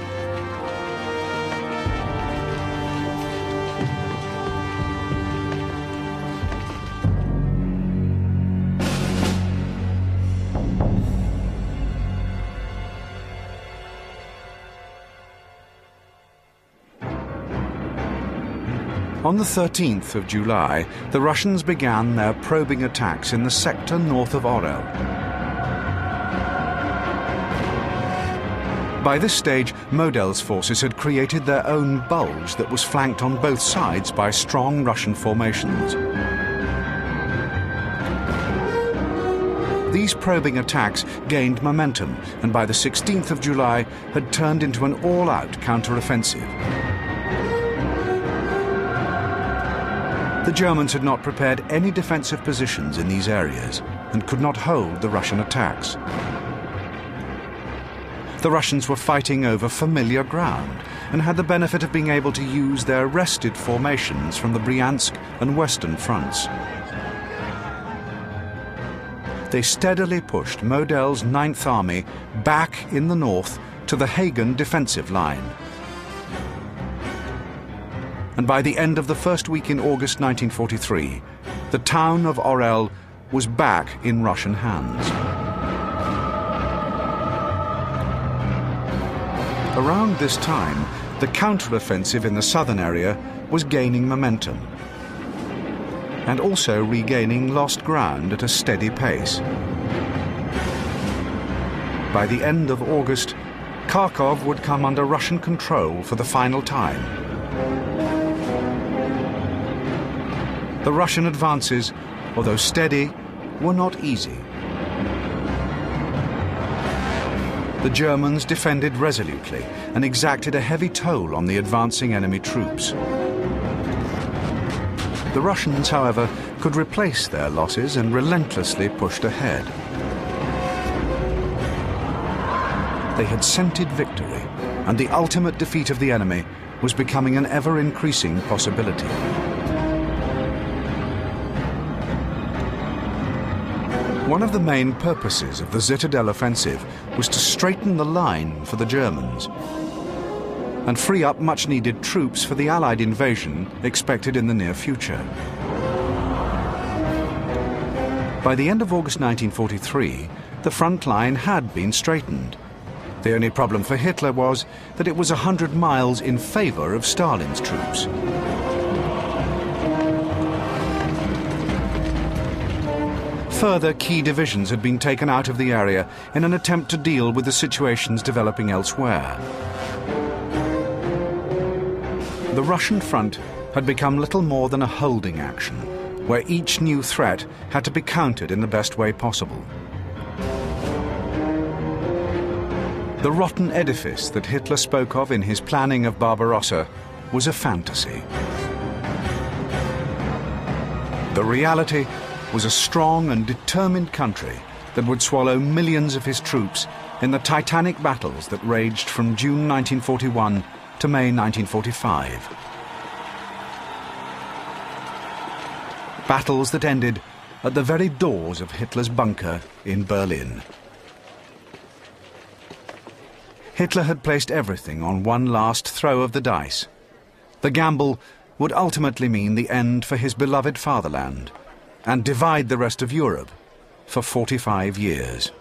On the 13th of July, the Russians began their probing attacks in the sector north of Orel. By this stage, Model's forces had created their own bulge that was flanked on both sides by strong Russian formations. These probing attacks gained momentum, and by the 16th of July had turned into an all-out counter-offensive. The Germans had not prepared any defensive positions in these areas and could not hold the Russian attacks. The Russians were fighting over familiar ground and had the benefit of being able to use their rested formations from the Bryansk and Western fronts. They steadily pushed Model's 9th Army back in the north to the Hagen defensive line. And by the end of the first week in August 1943, the town of Orel was back in Russian hands. Around this time, the counteroffensive in the southern area was gaining momentum and also regaining lost ground at a steady pace. By the end of August, Kharkov would come under Russian control for the final time. The Russian advances, although steady, were not easy. The Germans defended resolutely and exacted a heavy toll on the advancing enemy troops. The Russians, however, could replace their losses and relentlessly pushed ahead. They had scented victory, and the ultimate defeat of the enemy was becoming an ever-increasing possibility. One of the main purposes of the Citadel offensive was to straighten the line for the Germans and free up much-needed troops for the Allied invasion expected in the near future. By the end of August 1943, the front line had been straightened. The only problem for Hitler was that it was 100 miles in favor of Stalin's troops. Further key divisions had been taken out of the area in an attempt to deal with the situations developing elsewhere. The Russian front had become little more than a holding action, where each new threat had to be countered in the best way possible. The rotten edifice that Hitler spoke of in his planning of Barbarossa was a fantasy. The reality was a strong and determined country that would swallow millions of his troops in the titanic battles that raged from June 1941 to May 1945. Battles that ended at the very doors of Hitler's bunker in Berlin. Hitler had placed everything on one last throw of the dice. The gamble would ultimately mean the end for his beloved fatherland and divide the rest of Europe for 45 years.